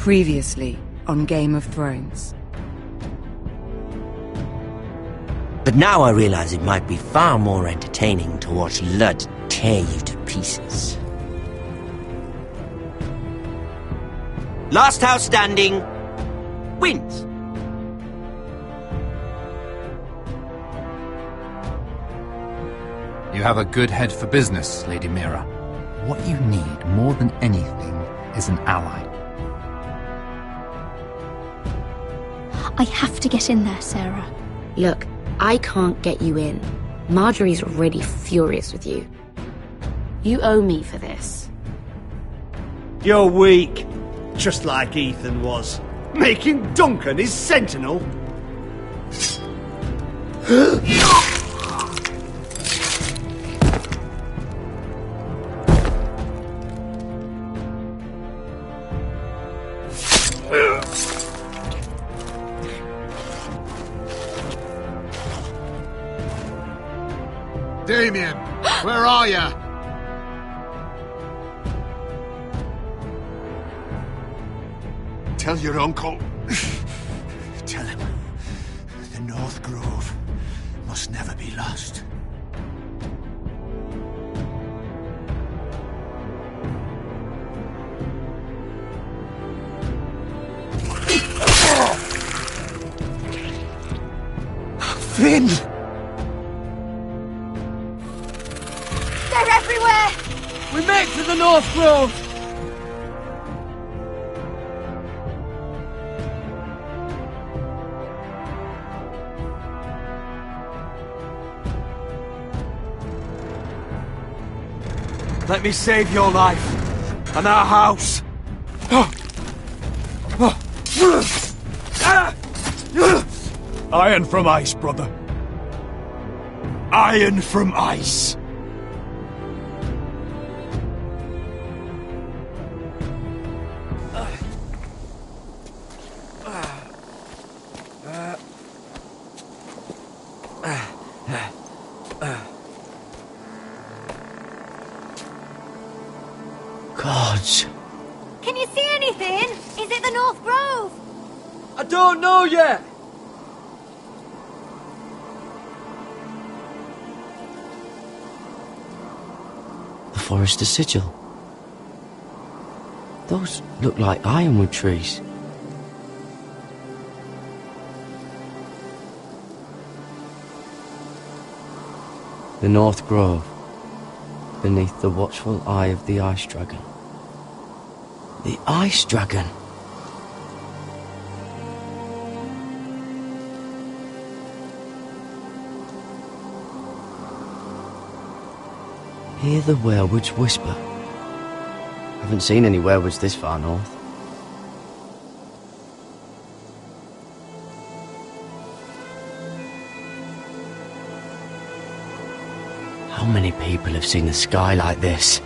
Previously on Game of Thrones. But now I realize it might be far more entertaining to watch Lud tear you to pieces. Last house standing wins. You have a good head for business, Lady Mira. What you need more than anything is an ally. I have to get in there, Sarah. Look, I can't get you in. Marjorie's already furious with you. You owe me for this. You're weak. Just like Ethan was. Making Duncan his sentinel. Damien, where are ya? Tell your uncle. Tell him the North Grove must never be lost. Finn! They're everywhere! We make for the North Grove! Let me save your life and our house. Iron from ice, brother. Iron from ice. Gods. Can you see anything? Is it the North Grove? I don't know yet. The Forester's Sigil. Those look like ironwood trees. The North Grove, beneath the watchful eye of the Ice Dragon. The Ice Dragon! Hear the werewolves whisper. Haven't seen any werewolves this far north. How many people have seen the sky like this?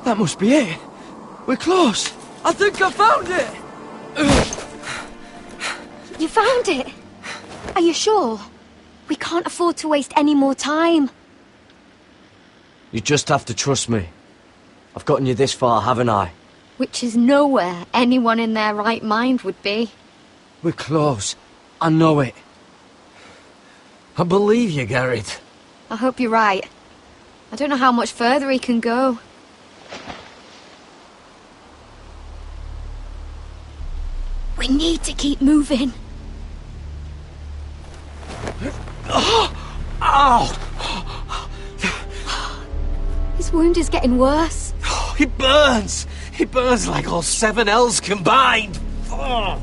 That must be it. We're close. I think I found it. You found it? Are you sure? We can't afford to waste any more time. You just have to trust me. I've gotten you this far, haven't I? Which is nowhere anyone in their right mind would be. We're close. I know it. I believe you, Garrett. I hope you're right. I don't know how much further he can go. We need to keep moving. Ow! His wound is getting worse. He burns! He burns like all 7 L's combined! Oh.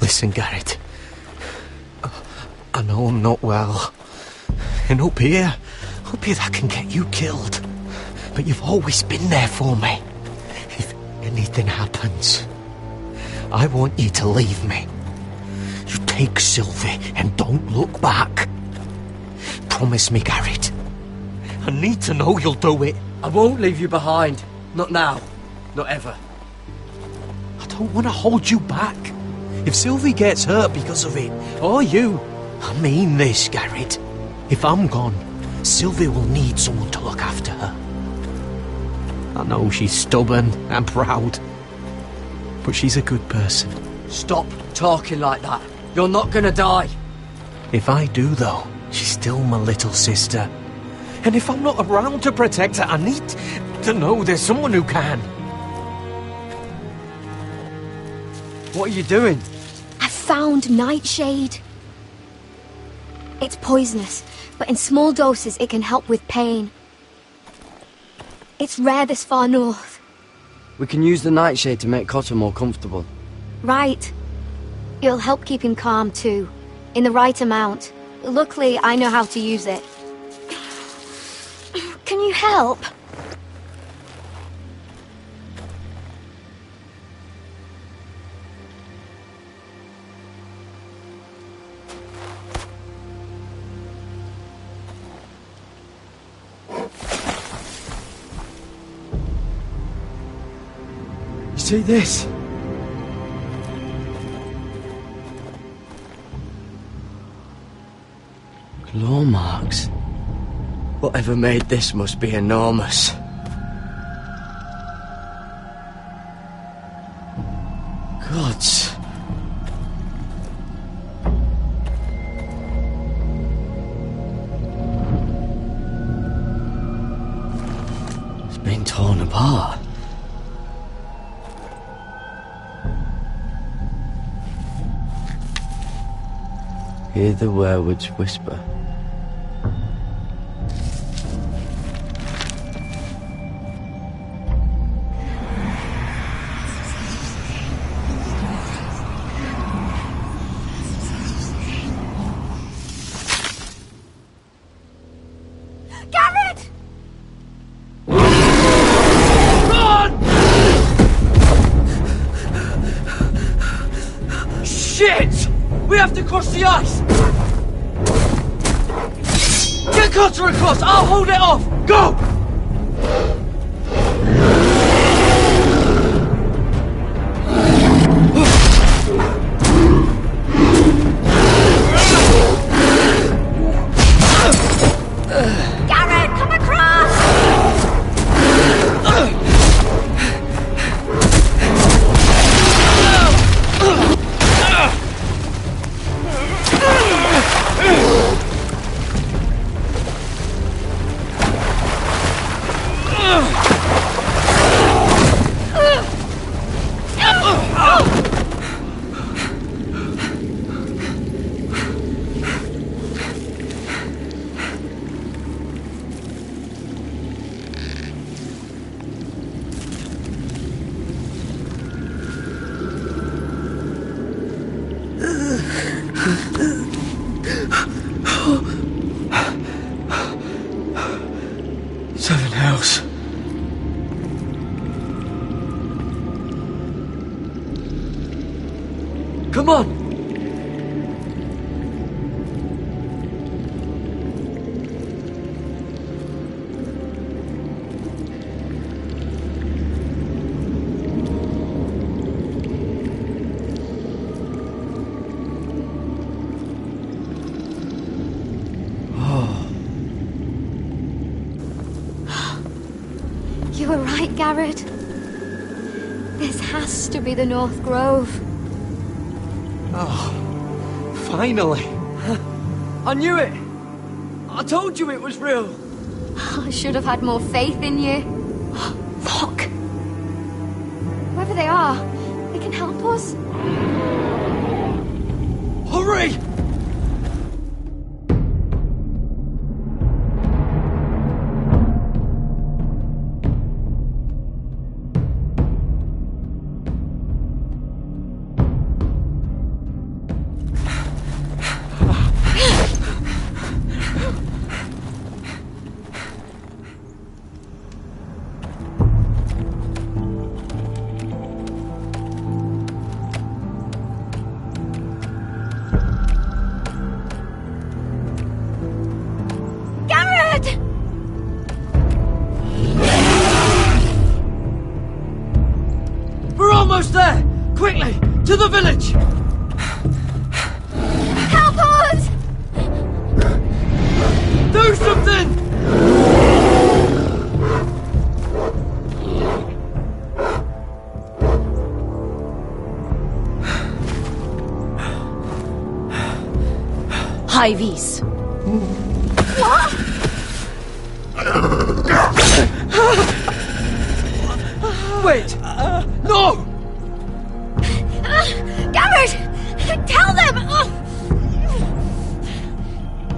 Listen, Garrett. I know I'm not well. And up here that can get you killed. But you've always been there for me. If anything happens, I want you to leave me. You take Sylvie and don't look back. Promise me, Garrett. I need to know you'll do it. I won't leave you behind. Not now. Not ever. I don't want to hold you back. If Sylvie gets hurt because of it, or you, I mean this, Garrett. If I'm gone, Sylvie will need someone to look after her. I know she's stubborn and proud, but she's a good person. Stop talking like that. You're not gonna die. If I do, though, she's still my little sister. And if I'm not around to protect her, I need to know there's someone who can. What are you doing? I found Nightshade. It's poisonous, but in small doses it can help with pain. It's rare this far north. We can use the nightshade to make Cotter more comfortable. Right. It'll help keep him calm too, in the right amount. Luckily, I know how to use it. Can you help? See this? Claw marks. Whatever made this must be enormous. Gods. It's been torn apart. Hear the werewolves whisper. Garrett! Shit! We have to cross the ice! Get Cotter across! I'll hold it off! Go! Garrett, come across! Seven hells. Come on! You were right, Garrett. This has to be the North Grove. Oh, finally. I knew it! I told you it was real! I should have had more faith in you. Look! Whoever they are, they can help us. Hurry! almost there! Quickly, to the village! Help us! Do something! High vis. Wait! No! Garrett! Tell them!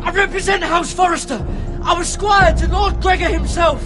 I represent House Forrester. I was squire to Lord Gregor himself.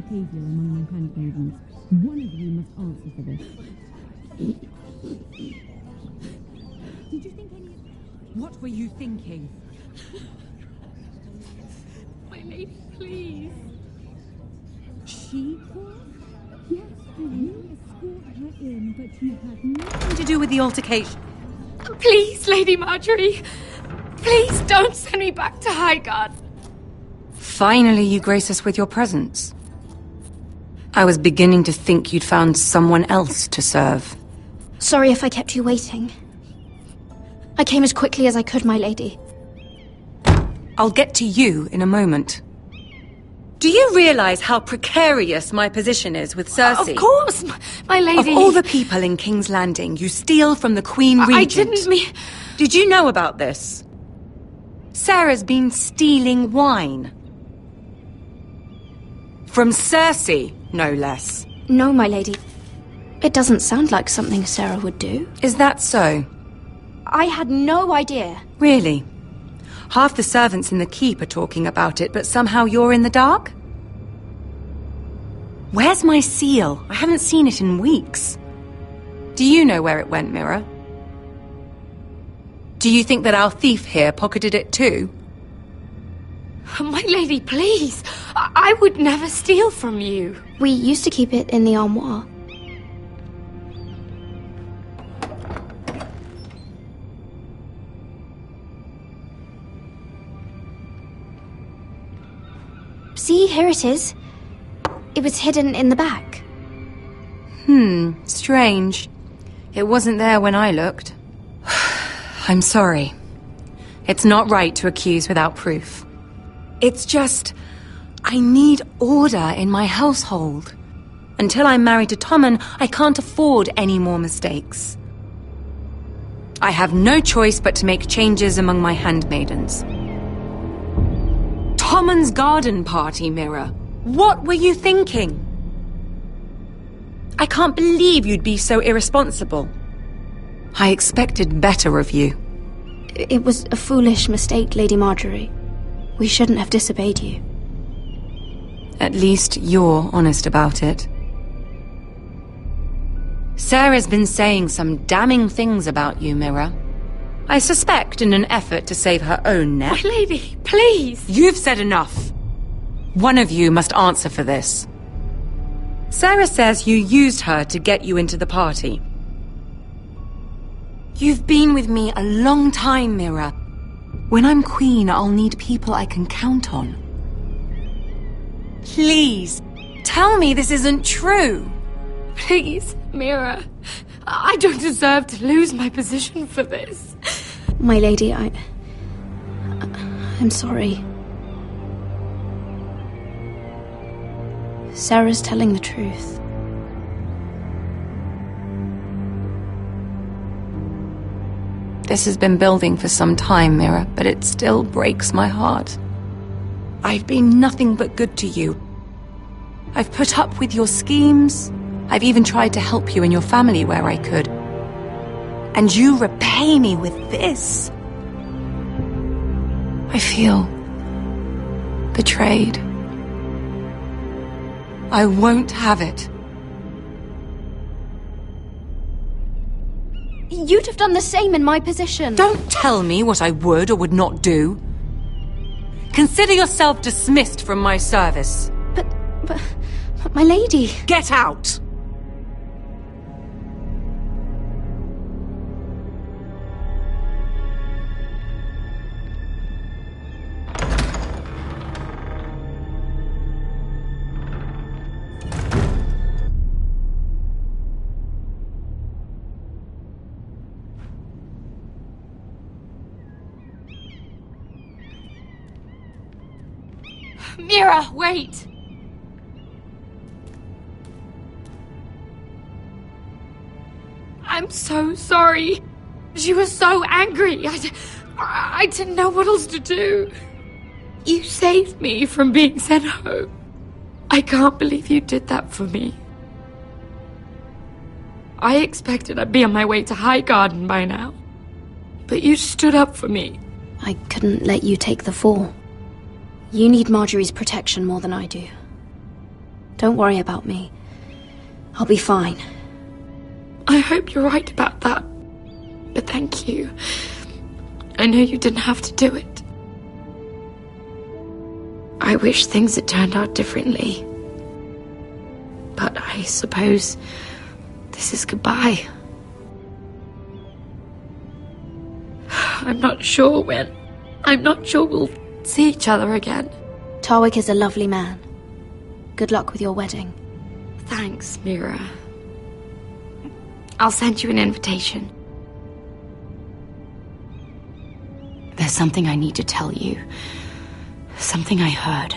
behavior among my handmaidens. One of you must answer for this. Did you think any... What were you thinking? My lady, please. She was? Yes, you escort her in, but you had nothing To do with the altercation. Please, Lady Marjorie. Please don't send me back to Highgarden. Finally, you grace us with your presence. I was beginning to think you'd found someone else to serve. Sorry if I kept you waiting. I came as quickly as I could, my lady. I'll get to you in a moment. Do you realize how precarious my position is with Cersei? Of course, my lady. Of all the people in King's Landing, you steal from the Queen Regent. I didn't mean... Did you know about this? Sarah's been stealing wine. From Cersei, no less. No, my lady. It doesn't sound like something Sarah would do. Is that so? I had no idea. Really? Half the servants in the keep are talking about it, but somehow you're in the dark? Where's my seal? I haven't seen it in weeks. Do you know where it went, Mira? Do you think that our thief here pocketed it too? My lady, please. I would never steal from you. We used to keep it in the armoire. See, here it is. It was hidden in the back. Strange. It wasn't there when I looked. I'm sorry. It's not right to accuse without proof. It's just... I need order in my household. Until I'm married to Tommen, I can't afford any more mistakes. I have no choice but to make changes among my handmaidens. Tommen's garden party, Mira. What were you thinking? I can't believe you'd be so irresponsible. I expected better of you. It was a foolish mistake, Lady Marjorie. We shouldn't have disobeyed you. At least you're honest about it. Sarah's been saying some damning things about you, Mira. I suspect in an effort to save her own neck. My lady, please! You've said enough. One of you must answer for this. Sarah says you used her to get you into the party. You've been with me a long time, Mira. When I'm queen, I'll need people I can count on. Please, tell me this isn't true. Please, Mira. I don't deserve to lose my position for this. My lady, I'm sorry. Sarah's telling the truth. This has been building for some time, Mira, but it still breaks my heart. I've been nothing but good to you. I've put up with your schemes. I've even tried to help you and your family where I could. And you repay me with this. I feel betrayed. I won't have it. You'd have done the same in my position. Don't tell me what I would or would not do. Consider yourself dismissed from my service. But my lady... Get out! Mira, wait! I'm so sorry. She was so angry. I didn't know what else to do. You saved me from being sent home. I can't believe you did that for me. I expected I'd be on my way to High Garden by now. But you stood up for me. I couldn't let you take the fall. You need Marjorie's protection more than I do. Don't worry about me. I'll be fine. I hope you're right about that. But thank you. I know you didn't have to do it. I wish things had turned out differently. But I suppose this is goodbye. I'm not sure when. I'm not sure we'll see each other again. Tarwick is a lovely man. Good luck with your wedding. Thanks, Mira. I'll send you an invitation. There's something I need to tell you. Something I heard.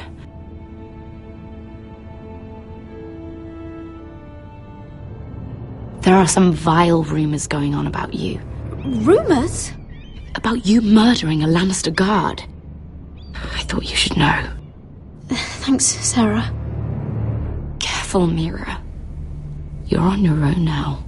There are some vile rumors going on about you. Rumors? About you murdering a Lannister guard. I thought you should know. Thanks, Sarah. Careful, Mira. You're on your own now.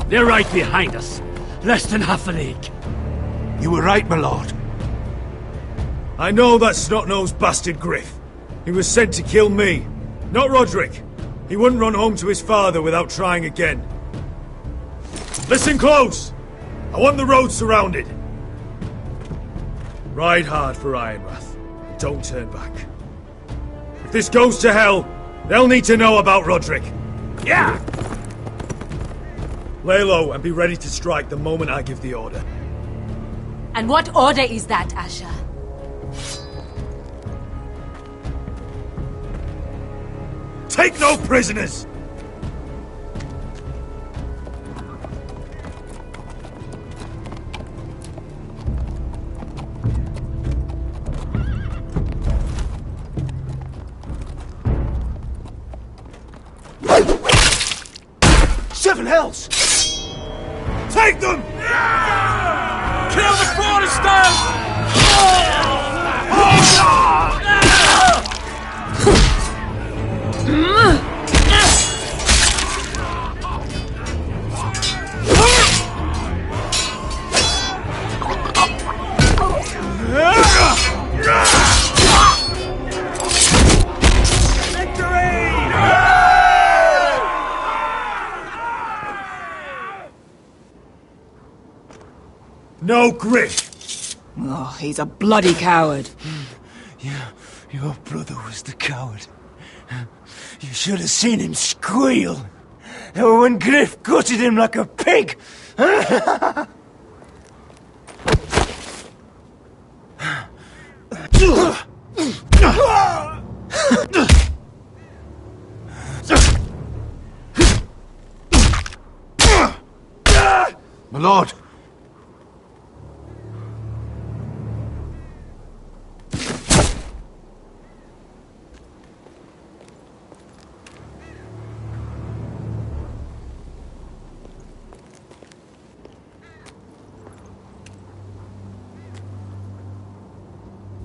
They're right behind us. Less than half a league. You were right, my lord. I know that snot-nosed bastard Griff. He was sent to kill me, not Roderick. He wouldn't run home to his father without trying again. Listen close! I want the road surrounded. Ride hard for Ironrath. Don't turn back. If this goes to hell, they'll need to know about Roderick. Yeah! Lay low and be ready to strike the moment I give the order. And what order is that, Asher? Take no prisoners! Seven hells! Take them! Kill the Foresters! No Griff! Oh, he's a bloody coward. Yeah, your brother was the coward. You should have seen him squeal when Griff gutted him like a pig. My lord.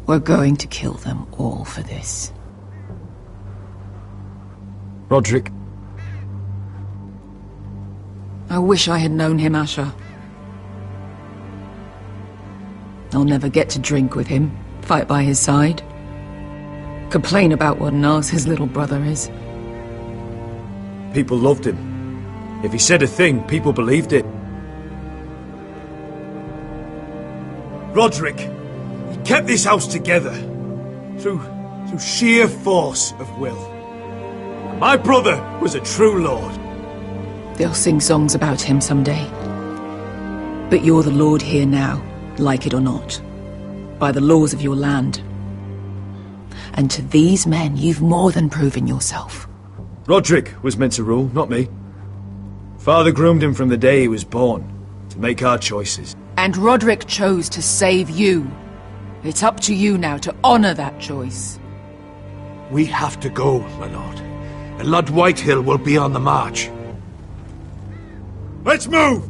We're going to kill them all for this. Roderick. I wish I had known him, Asher. I'll never get to drink with him, fight by his side, complain about what an arse his little brother is. People loved him. If he said a thing, people believed it. Roderick, he kept this house together through sheer force of will. My brother was a true lord. They'll sing songs about him someday. But you're the lord here now, like it or not, by the laws of your land. And to these men, you've more than proven yourself. Roderick was meant to rule, not me. Father groomed him from the day he was born, to make our choices. And Roderick chose to save you. It's up to you now to honor that choice. We have to go, my lord. And Lord Whitehill will be on the march. Let's move!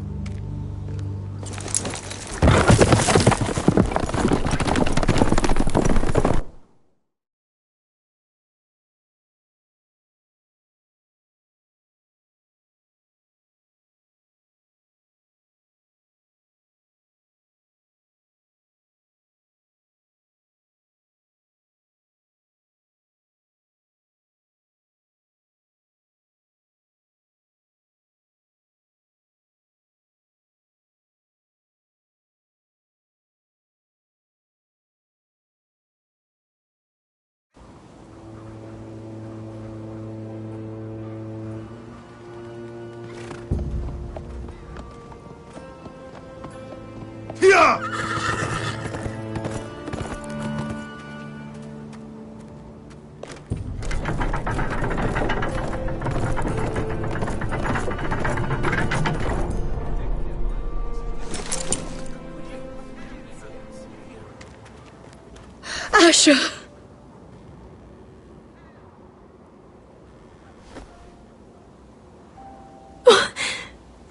Asher!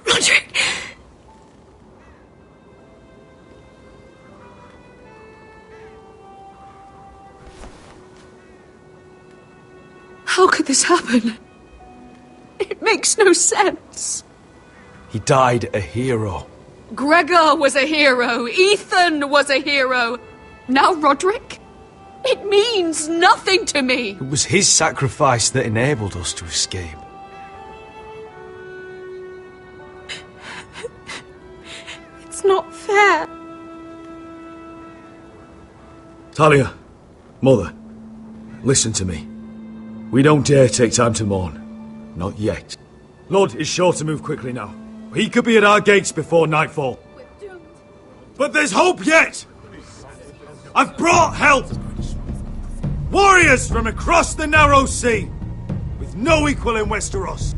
Roderick! How could this happen? It makes no sense. He died a hero. Gregor was a hero. Ethan was a hero. Now Roderick? It means nothing to me. It was his sacrifice that enabled us to escape. It's not fair. Talia, Mother, listen to me. We don't dare take time to mourn. Not yet. Lord is sure to move quickly now. He could be at our gates before nightfall. But there's hope yet! I've brought help! Warriors from across the narrow sea, with no equal in Westeros.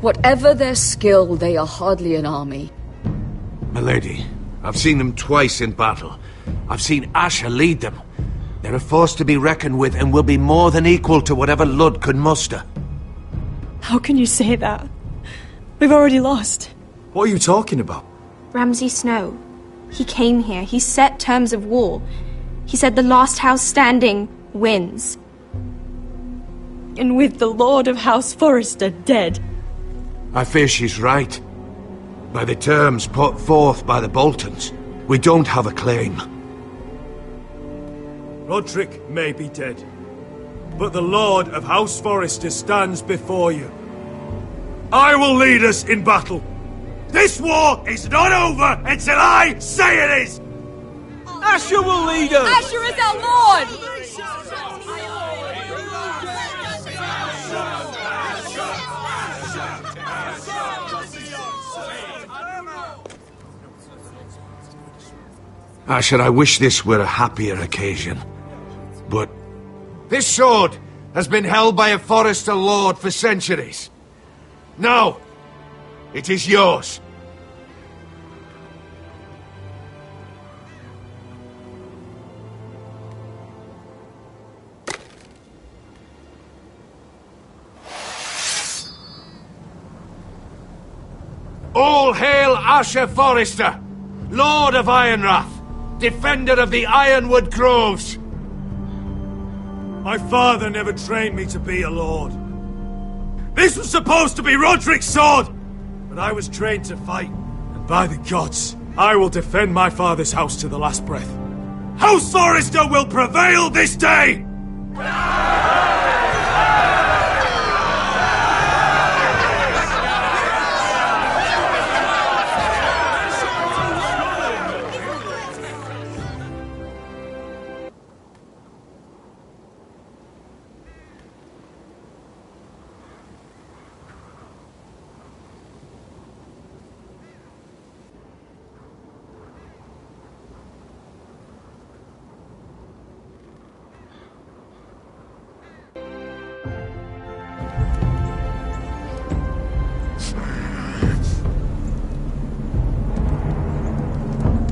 Whatever their skill, they are hardly an army. Milady, I've seen them twice in battle. I've seen Asher lead them. They're a force to be reckoned with and will be more than equal to whatever Lud could muster. How can you say that? We've already lost. What are you talking about? Ramsay Snow. He came here. He set terms of war. He said the last house standing wins. And with the Lord of House Forrester dead. I fear she's right. By the terms put forth by the Boltons, we don't have a claim. Roderick may be dead, but the Lord of House Forrester stands before you. I will lead us in battle. This war is not over until I say it is! Asher will lead us! Asher is our lord! Asher, I wish this were a happier occasion. But this sword has been held by a Forrester lord for centuries. Now, it is yours. All hail Asher Forrester, Lord of Ironrath, defender of the Ironwood Groves. My father never trained me to be a lord. This was supposed to be Roderick's sword, but I was trained to fight, and by the gods, I will defend my father's house to the last breath. House Forrester will prevail this day!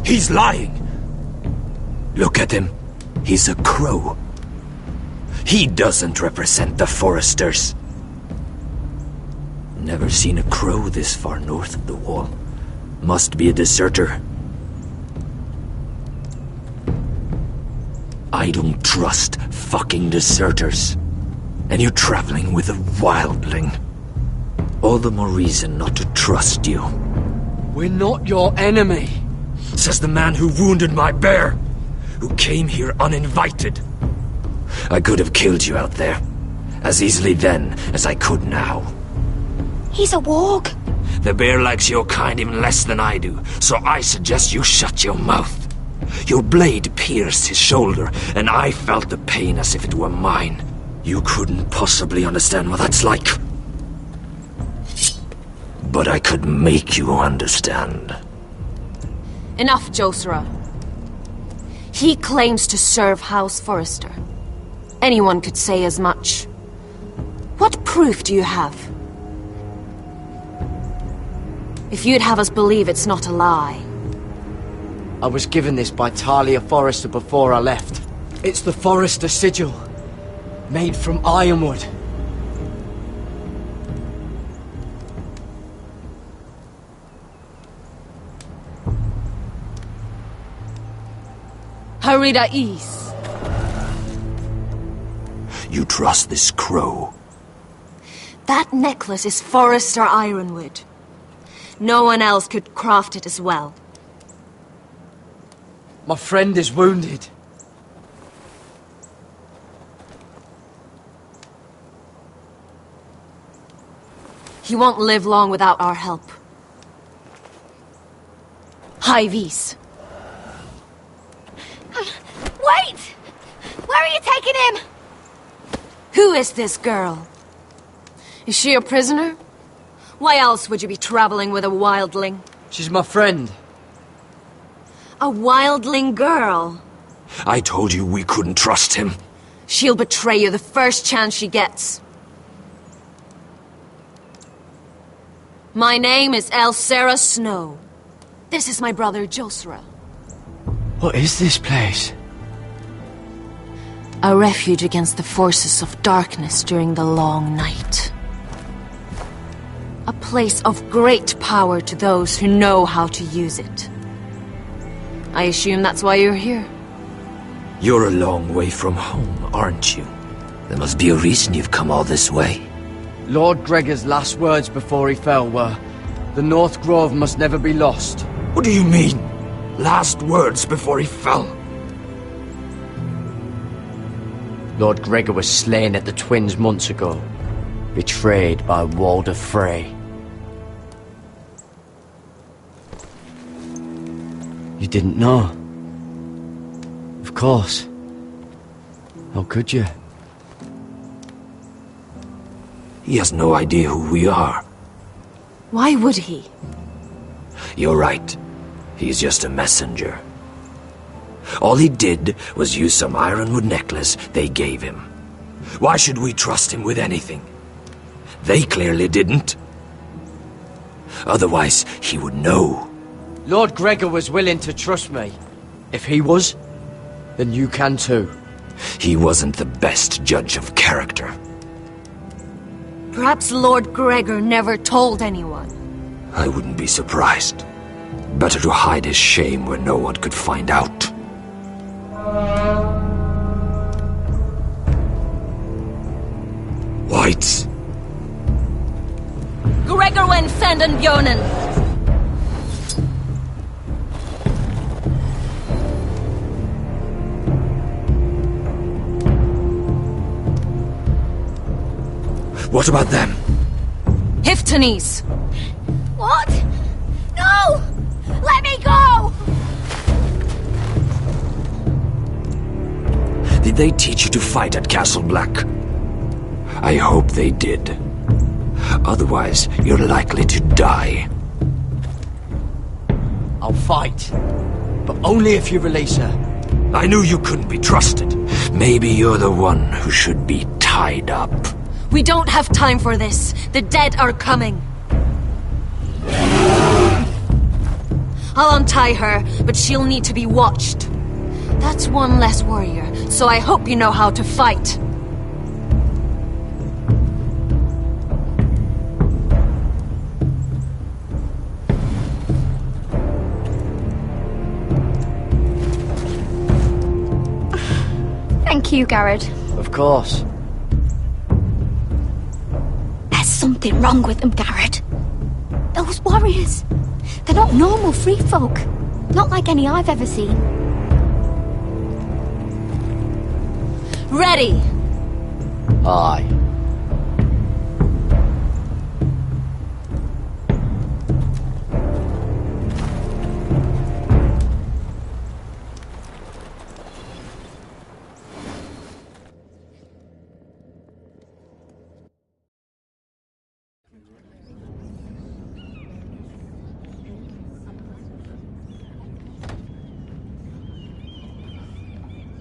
He's lying. Look at him. He's a crow. He doesn't represent the Foresters. Never seen a crow this far north of the wall. Must be a deserter. I don't trust fucking deserters. And you traveling with a wildling. All the more reason not to trust you. We're not your enemy. Says the man who wounded my bear, who came here uninvited. I could have killed you out there, as easily then as I could now. He's a warg. The bear likes your kind even less than I do, so I suggest you shut your mouth. Your blade pierced his shoulder, and I felt the pain as if it were mine. You couldn't possibly understand what that's like. But I could make you understand. Enough, Josera. He claims to serve House Forrester. Anyone could say as much. What proof do you have? If you'd have us believe it's not a lie. I was given this by Talia Forrester before I left. It's the Forrester sigil, made from ironwood. Harida East. You trust this crow? That necklace is Forrester Ironwood. No one else could craft it as well. My friend is wounded. He won't live long without our help. High Vis. Wait! Where are you taking him? Who is this girl? Is she a prisoner? Why else would you be traveling with a wildling? She's my friend. A wildling girl? I told you we couldn't trust him. She'll betray you the first chance she gets. My name is Elsera Snow. This is my brother Josra. What is this place? A refuge against the forces of darkness during the long night. A place of great power to those who know how to use it. I assume that's why you're here. You're a long way from home, aren't you? There must be a reason you've come all this way. Lord Gregor's last words before he fell were, "The North Grove must never be lost." What do you mean? Last words before he fell? Lord Gregor was slain at the Twins months ago, betrayed by Walder Frey. You didn't know? Of course. How could you? He has no idea who we are. Why would he? You're right. He's just a messenger. All he did was use some ironwood necklace they gave him. Why should we trust him with anything? They clearly didn't. Otherwise, he would know. Lord Gregor was willing to trust me. If he was, then you can too. He wasn't the best judge of character. Perhaps Lord Gregor never told anyone. I wouldn't be surprised. Better to hide his shame where no one could find out. Whites! Gregor went senden Björnen! What about them? Hiftanes! What? No! Let me go! Did they teach you to fight at Castle Black? I hope they did. Otherwise, you're likely to die. I'll fight. But only if you release her. I knew you couldn't be trusted. Maybe you're the one who should be tied up. We don't have time for this. The dead are coming. I'll untie her, but she'll need to be watched. That's one less warrior, so I hope you know how to fight. Thank you, Garrett. Of course. There's something wrong with them, Garrett. Those warriors. They're not normal free folk. Not like any I've ever seen. Ready! Aye.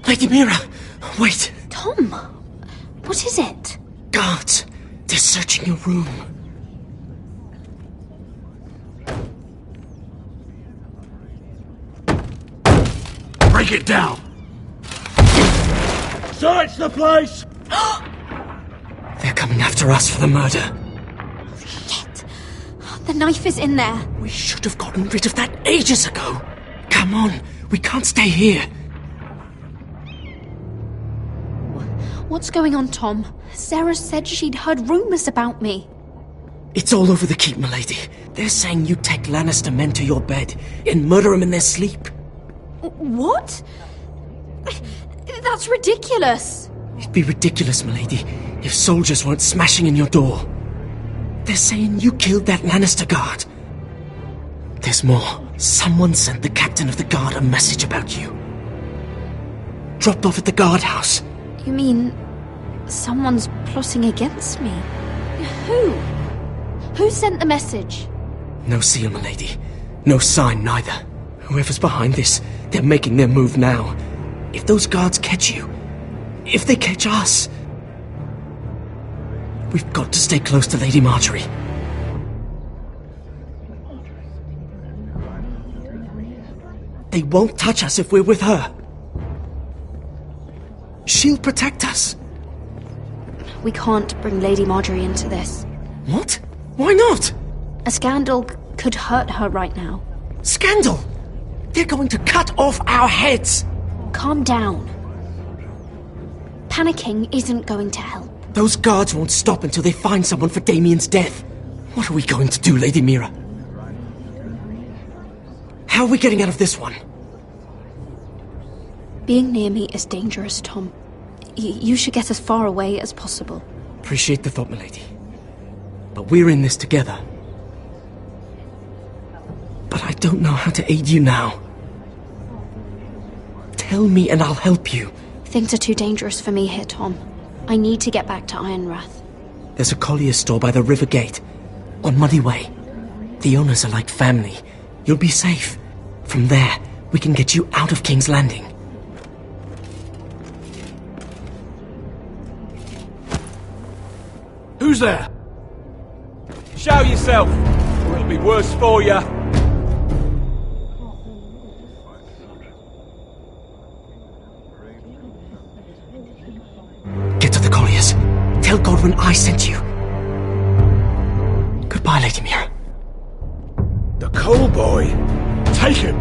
Lady Mira! Wait! Tom! What is it? Guards! They're searching your room. Break it down! Search the place! They're coming after us for the murder. Shit! The knife is in there. We should have gotten rid of that ages ago. Come on, we can't stay here. What's going on, Tom? Sarah said she'd heard rumours about me. It's all over the keep, milady. They're saying you take Lannister men to your bed and murder them in their sleep. What? That's ridiculous. It'd be ridiculous, milady, if soldiers weren't smashing in your door. They're saying you killed that Lannister guard. There's more. Someone sent the captain of the guard a message about you. Dropped off at the guardhouse. You mean someone's plotting against me? Who? Who sent the message? No seal, milady. No sign, neither. Whoever's behind this, they're making their move now. If those guards catch you, if they catch us, we've got to stay close to Lady Marjorie. They won't touch us if we're with her. She'll protect us. We can't bring Lady Marjorie into this. What? Why not? A scandal could hurt her right now. Scandal? They're going to cut off our heads. Calm down. Panicking isn't going to help. Those guards won't stop until they find someone for Damien's death. What are we going to do, Lady Mira? How are we getting out of this one? Being near me is dangerous, Tom. You should get as far away as possible. Appreciate the thought, milady. But we're in this together. But I don't know how to aid you now. Tell me and I'll help you. Things are too dangerous for me here, Tom. I need to get back to Ironrath. There's a collier's store by the river gate, on Muddy Way. The owners are like family. You'll be safe. From there, we can get you out of King's Landing. Who's there? Show yourself, or it'll be worse for you. Get to the colliers. Tell Godwin I sent you. Goodbye, Lady Mira. The coal boy. Take him.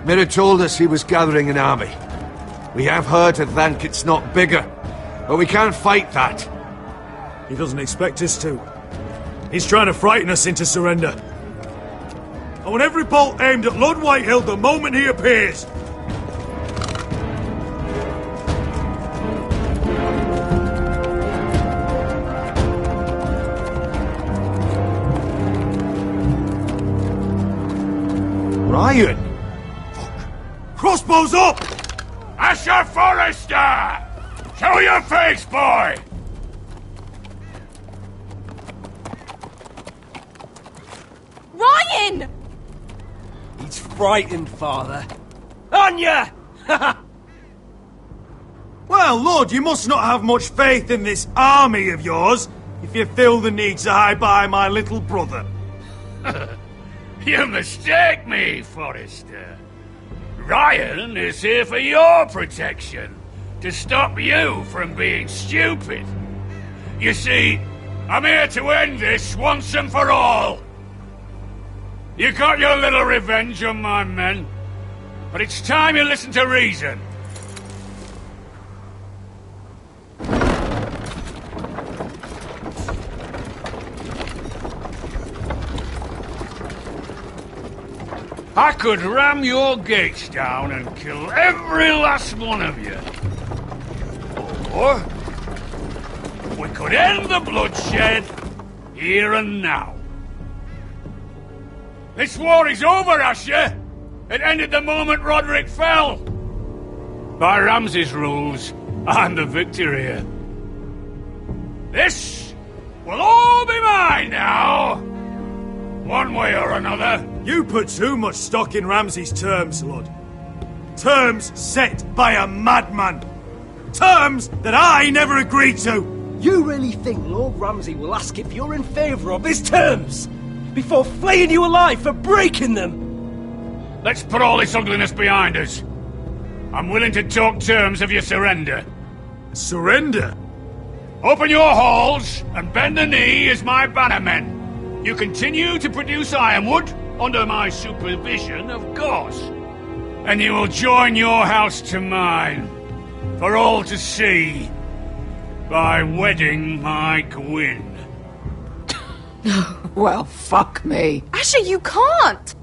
Mira told us he was gathering an army. We have heard to think it's not bigger, but we can't fight that. He doesn't expect us to. He's trying to frighten us into surrender. I want every bolt aimed at Lord Whitehill the moment he appears. Ryan! Crossbows up! Asher Forrester! Show your face, boy! Ryan! He's frightened, Father. Anya! Well, Lord, you must not have much faith in this army of yours if you feel the need to hide behind my little brother. You mistake me, Forrester. Ryan is here for your protection, to stop you from being stupid. You see, I'm here to end this once and for all. You got your little revenge on my men, but it's time you listen to reason. I could ram your gates down and kill every last one of you. Or we could end the bloodshed here and now. This war is over, Asher. It ended the moment Roderick fell. By Ramsay's rules, I'm the victor here. This will all be mine now! One way or another. You put too much stock in Ramsay's terms, Lord. Terms set by a madman. Terms that I never agreed to. You really think Lord Ramsay will ask if you're in favour of his terms before flaying you alive for breaking them? Let's put all this ugliness behind us. I'm willing to talk terms of your surrender. Surrender? Open your halls and bend the knee as my bannermen. You continue to produce ironwood, under my supervision, of course. And you will join your house to mine, for all to see, by wedding my Gwyn. Well, fuck me. Asher, you can't!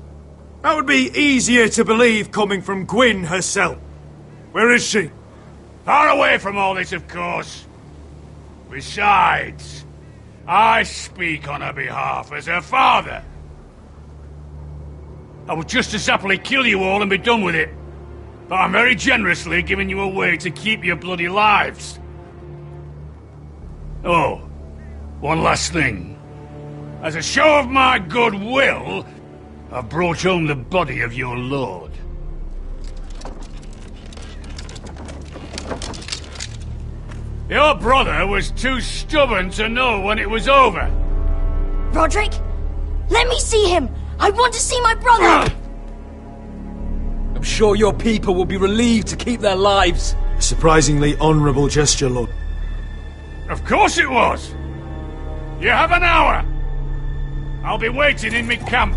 That would be easier to believe coming from Gwyn herself. Where is she? Far away from all this, of course. Besides, I speak on her behalf as her father. I would just as happily kill you all and be done with it. But I'm very generously giving you a way to keep your bloody lives. Oh, one last thing. As a show of my goodwill, I've brought home the body of your lord. Your brother was too stubborn to know when it was over. Roderick, let me see him! I want to see my brother! I'm sure your people will be relieved to keep their lives. A surprisingly honourable gesture, Lord. Of course it was! You have an hour! I'll be waiting in my camp.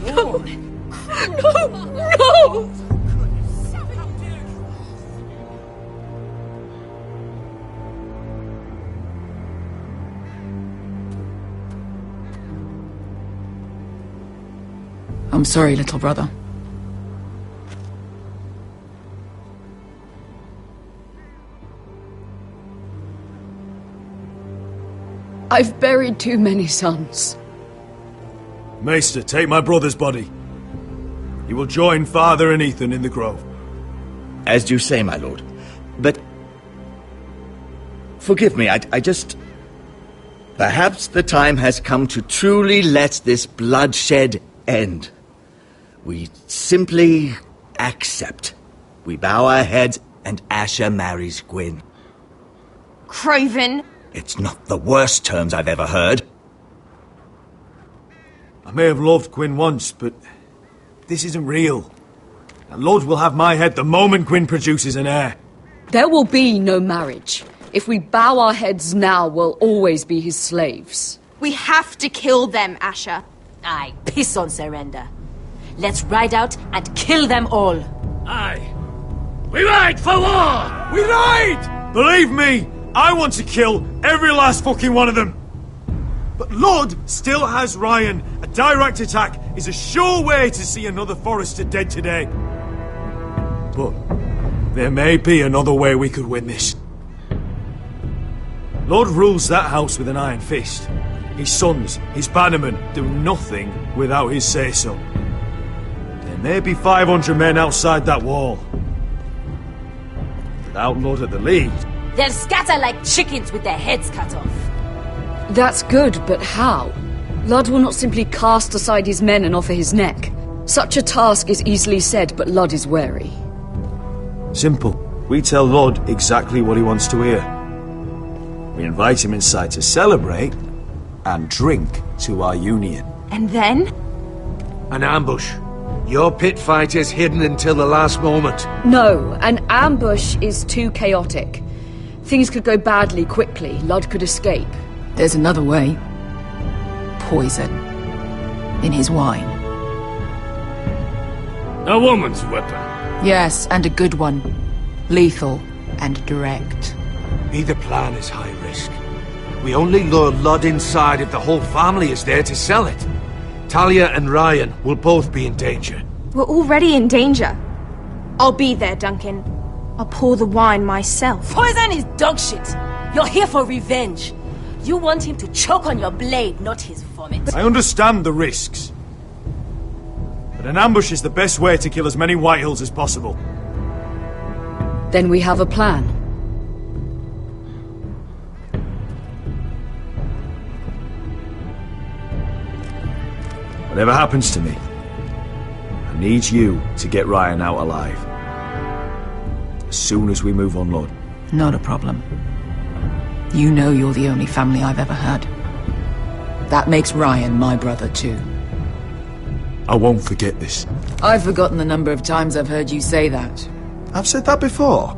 No! No! I'm sorry, little brother. I've buried too many sons. Maester, take my brother's body. He will join Father and Ethan in the grove. As you say, my lord. But... forgive me, I just... Perhaps the time has come to truly let this bloodshed end. We simply accept. We bow our heads and Asher marries Gwyn. Craven! It's not the worst terms I've ever heard. I may have loved Gwyn once, but this isn't real. And Lord will have my head the moment Gwyn produces an heir. There will be no marriage. If we bow our heads now, we'll always be his slaves. We have to kill them, Asher. Aye, piss on surrender. Let's ride out and kill them all. Aye. We ride for war! We ride! Believe me, I want to kill every last fucking one of them. But Lord still has Ryan. A direct attack is a sure way to see another Forrester dead today. But there may be another way we could win this. Lord rules that house with an iron fist. His sons, his bannermen, do nothing without his say-so. There may be 500 men outside that wall. Without Lord at the lead... They'll scatter like chickens with their heads cut off. That's good, but how? Ludd will not simply cast aside his men and offer his neck. Such a task is easily said, but Ludd is wary. Simple. We tell Lord exactly what he wants to hear. We invite him inside to celebrate and drink to our union. And then? An ambush. Your pit fight is hidden until the last moment. No, an ambush is too chaotic. Things could go badly quickly. Ludd could escape. There's another way. Poison. In his wine. A woman's weapon. Yes, and a good one. Lethal and direct. Either plan is high risk. We only lure Ludd inside if the whole family is there to sell it. Talia and Ryan will both be in danger. We're already in danger. I'll be there, Duncan. I'll pour the wine myself. Poison is dog shit. You're here for revenge. You want him to choke on your blade, not his vomit. I understand the risks. But an ambush is the best way to kill as many Whitehills as possible. Then we have a plan. Whatever happens to me, I need you to get Ryan out alive. As soon as we move on, Lord. Not a problem. You know you're the only family I've ever had. That makes Ryan my brother too. I won't forget this. I've forgotten the number of times I've heard you say that. I've said that before.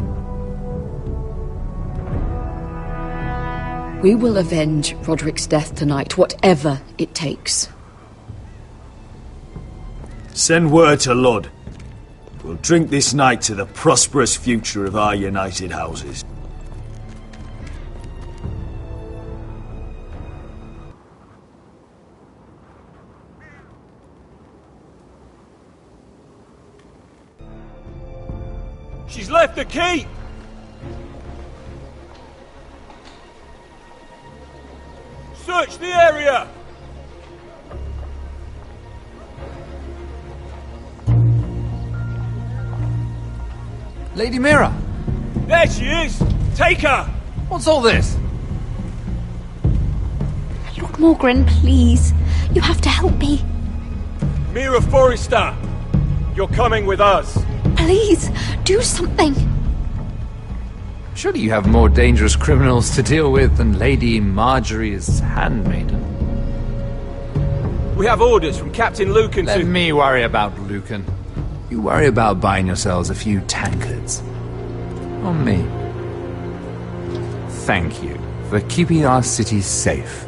We will avenge Roderick's death tonight, whatever it takes. Send word to Ludd. We'll drink this night to the prosperous future of our united houses. She's left the keep! Search the area! Lady Mira! There she is! Take her! What's all this? Lord Morgren, please. You have to help me. Mira Forrester! You're coming with us! Please, do something. Surely you have more dangerous criminals to deal with than Lady Marjorie's handmaiden. We have orders from Captain Lucan to... Let me worry about Lucan. You worry about buying yourselves a few tankards. On me. Thank you for keeping our city safe.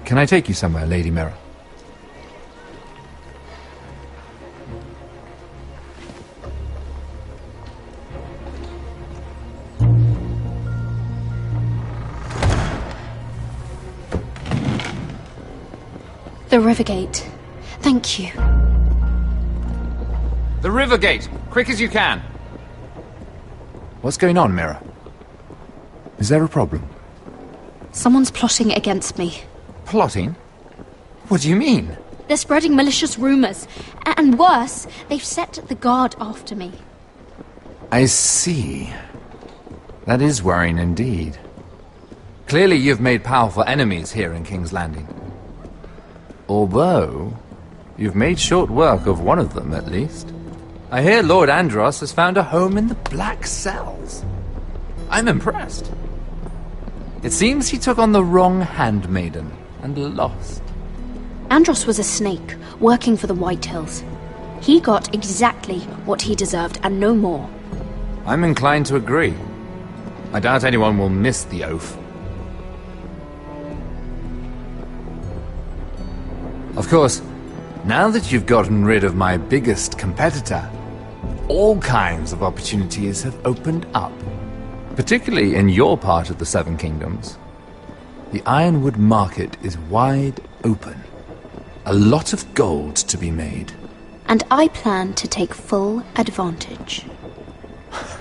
Can I take you somewhere, Lady Mira? The Rivergate. Thank you. The Rivergate! Quick as you can! What's going on, Mira? Is there a problem? Someone's plotting against me. Plotting? What do you mean? They're spreading malicious rumors. And worse, they've set the guard after me. I see. That is worrying indeed. Clearly you've made powerful enemies here in King's Landing. Although, you've made short work of one of them, at least. I hear Lord Andros has found a home in the Black Cells. I'm impressed. It seems he took on the wrong handmaiden and lost. Andros was a snake, working for the Whitehills. He got exactly what he deserved, and no more. I'm inclined to agree. I doubt anyone will miss the oath. Of course, now that you've gotten rid of my biggest competitor, all kinds of opportunities have opened up. Particularly in your part of the Seven Kingdoms. The Ironwood market is wide open. A lot of gold to be made. And I plan to take full advantage.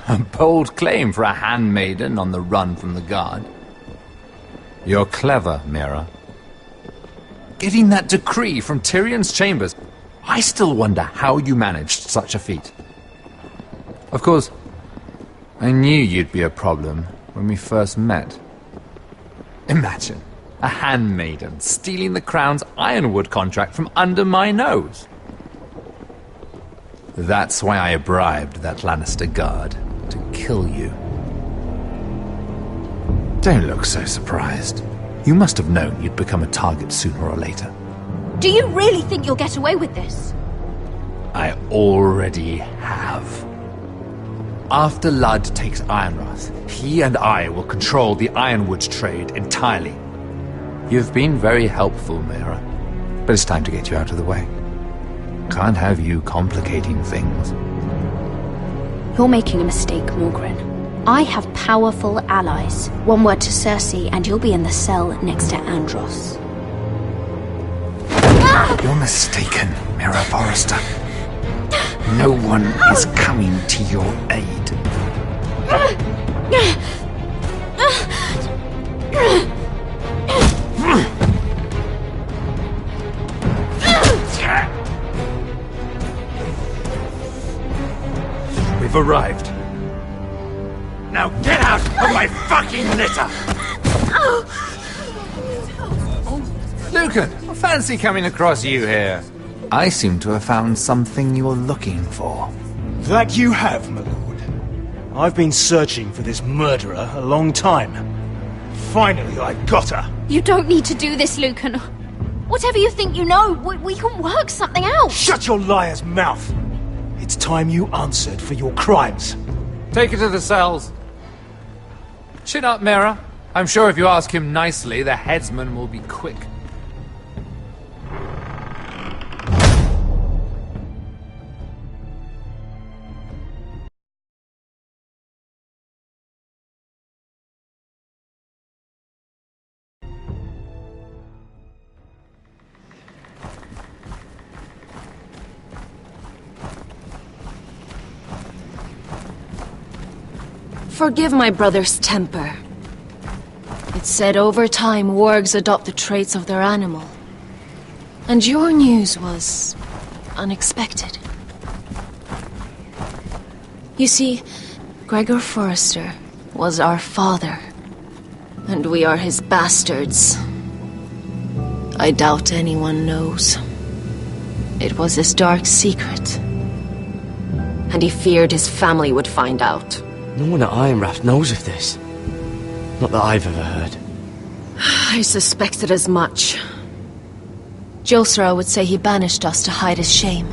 A bold claim for a handmaiden on the run from the guard. You're clever, Mira. Getting that decree from Tyrion's chambers, I still wonder how you managed such a feat. Of course, I knew you'd be a problem when we first met. Imagine a handmaiden stealing the Crown's Ironwood contract from under my nose. That's why I bribed that Lannister guard to kill you. Don't look so surprised. You must have known you'd become a target sooner or later. Do you really think you'll get away with this? I already have. After Ludd takes Ironrath, he and I will control the Ironwood trade entirely. You've been very helpful, Mira, but it's time to get you out of the way. Can't have you complicating things. You're making a mistake, Morgren. I have powerful allies. One word to Cersei and you'll be in the cell next to Andros. You're mistaken, Mira Forrester. No one is coming to your aid. We've arrived. Now get out of my fucking litter! Lucan, I fancy coming across you here. I seem to have found something you're looking for. That you have, my lord. I've been searching for this murderer a long time. Finally, I've got her. You don't need to do this, Lucan. Whatever you think you know, we can work something out. Shut your liar's mouth! It's time you answered for your crimes. Take her to the cells. Chin up, Mira. I'm sure if you ask him nicely, the headsman will be quick. Forgive my brother's temper. It's said over time wargs adopt the traits of their animal. And your news was unexpected. You see, Gregor Forrester was our father, and we are his bastards. I doubt anyone knows. It was his dark secret, and he feared his family would find out. No one at Ironrath knows of this. Not that I've ever heard. I suspected as much. Josra would say he banished us to hide his shame.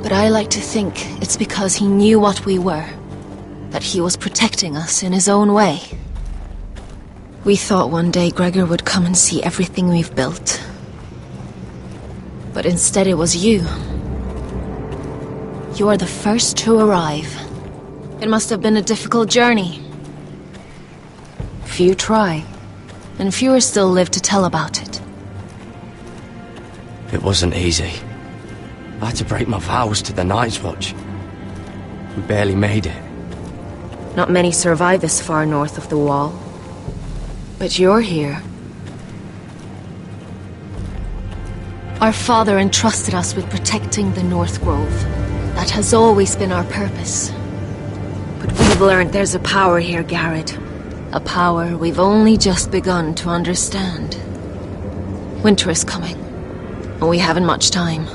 But I like to think it's because he knew what we were. That he was protecting us in his own way. We thought one day Gregor would come and see everything we've built. But instead it was you. You are the first to arrive. It must have been a difficult journey. Few try, and fewer still live to tell about it. It wasn't easy. I had to break my vows to the Night's Watch. We barely made it. Not many survive this far north of the Wall. But you're here. Our father entrusted us with protecting the North Grove. That has always been our purpose. But we've learned there's a power here, Garrett. A power we've only just begun to understand. Winter is coming, and we haven't much time.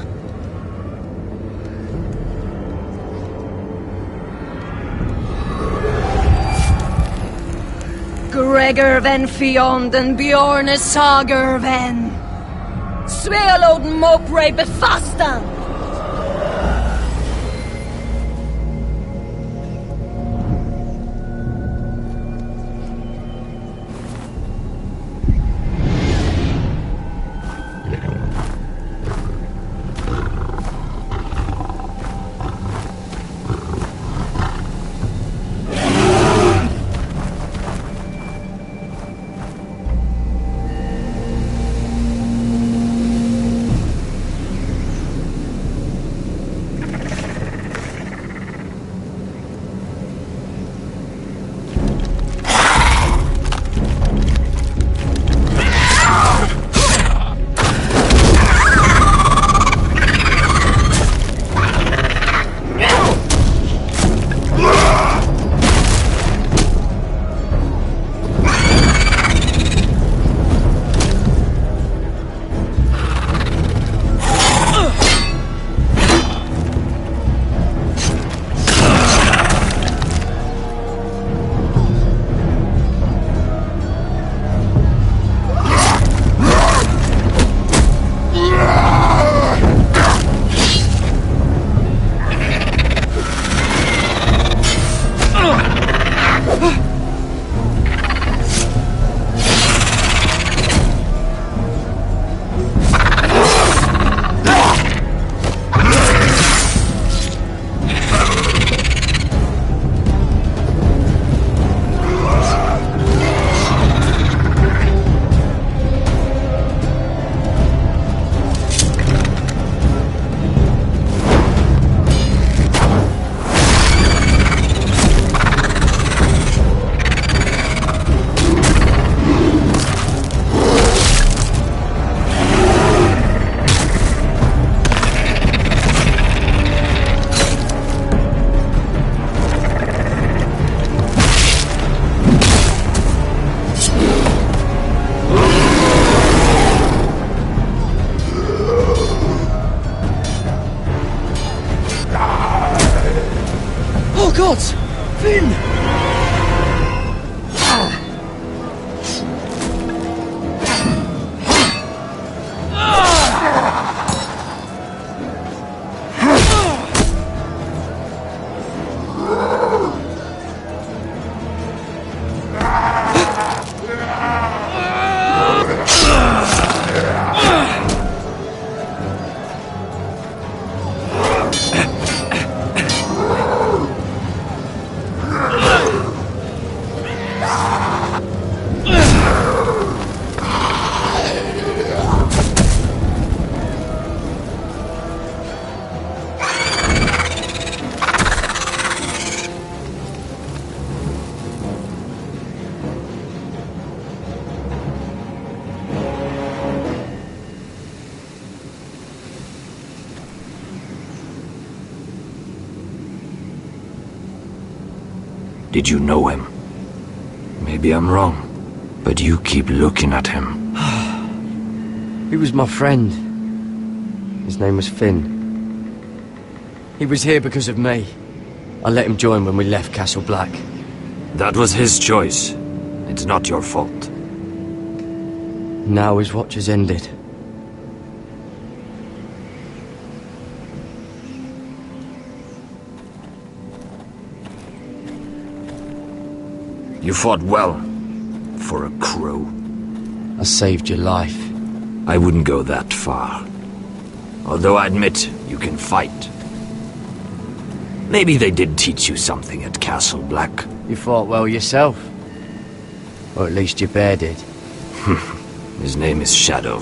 Gregor ven Fionden Bjorne Sager ven Svealoden Mopre befastan. gods! Finn! Did you know him? Maybe I'm wrong, but you keep looking at him. He was my friend. His name was Finn. He was here because of me. I let him join when we left Castle Black. That was his choice. It's not your fault. Now his watch has ended. You fought well. for a crow. I saved your life. I wouldn't go that far. Although I admit, you can fight. Maybe they did teach you something at Castle Black. You fought well yourself. Or at least your bear did. His name is Shadow.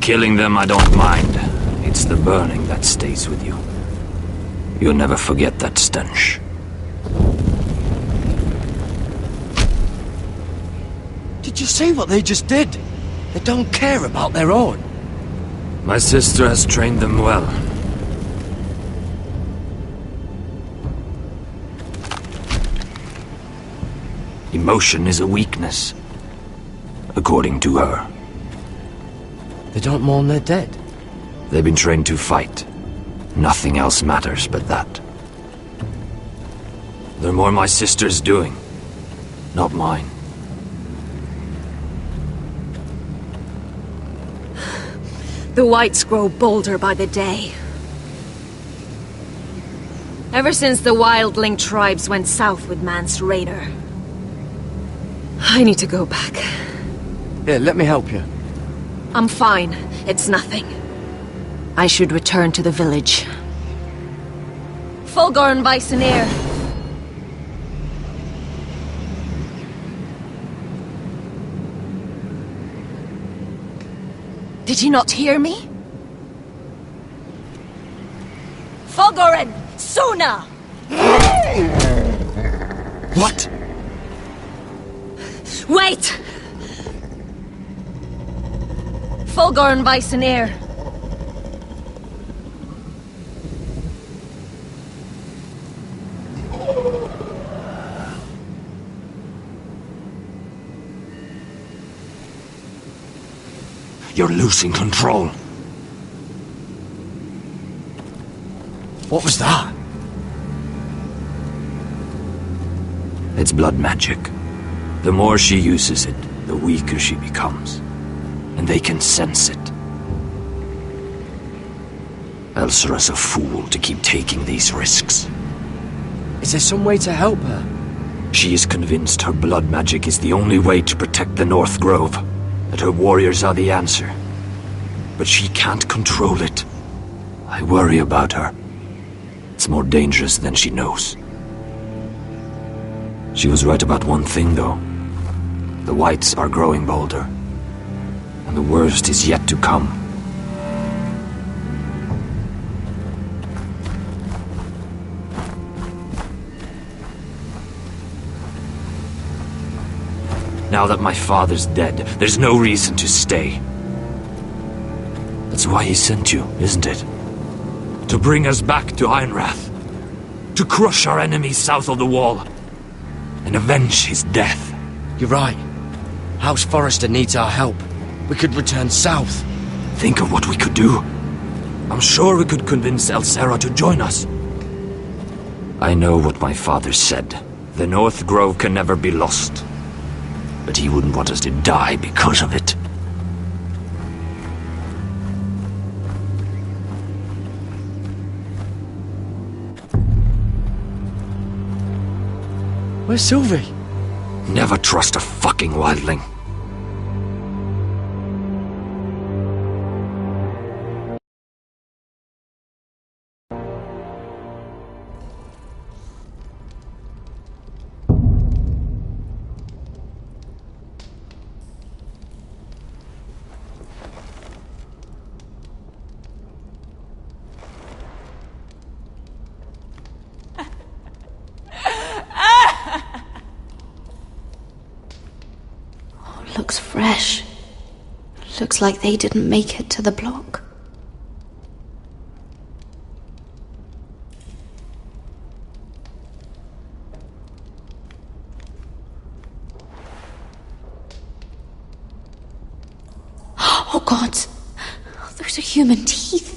Killing them I don't mind. It's the burning that stays with you. You'll never forget that stench. Did you see what they just did? They don't care about their own. My sister has trained them well. Emotion is a weakness, according to her. They don't mourn their dead. They've been trained to fight. Nothing else matters but that. They're more my sister's doing, not mine. The Whites grow bolder by the day. Ever since the Wildling tribes went south with Mance Raider. I need to go back. Here, let me help you. I'm fine. It's nothing. I should return to the village. Fulgorn Vysenir. Did you not hear me? Fulgorn! Suna! What? Wait! Fulgorn Vysenir. You're losing control. What was that? It's blood magic. The more she uses it, the weaker she becomes. And they can sense it. Elsera's a fool to keep taking these risks. Is there some way to help her? She is convinced her blood magic is the only way to protect the North Grove. That her warriors are the answer. But she can't control it. I worry about her. It's more dangerous than she knows. She was right about one thing, though. The Whites are growing bolder. And the worst is yet to come. Now that my father's dead, there's no reason to stay. That's why he sent you, isn't it? To bring us back to Ironrath. To crush our enemies south of the Wall. And avenge his death. You're right. House Forrester needs our help. We could return south. Think of what we could do. I'm sure we could convince Elsera to join us. I know what my father said. The North Grove can never be lost. But he wouldn't want us to die because of it. Where's Sylvie? Never trust a fucking wildling. Looks fresh. Looks like they didn't make it to the block. Oh God! Those are human teeth.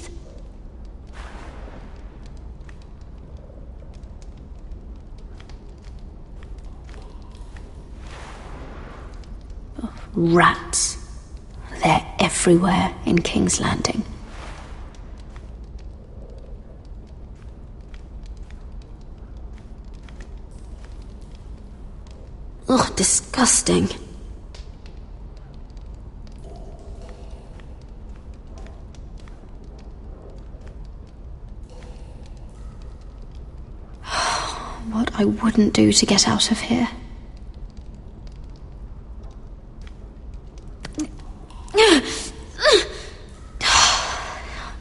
Rats. They're everywhere in King's Landing. Ugh, disgusting. What I wouldn't do to get out of here.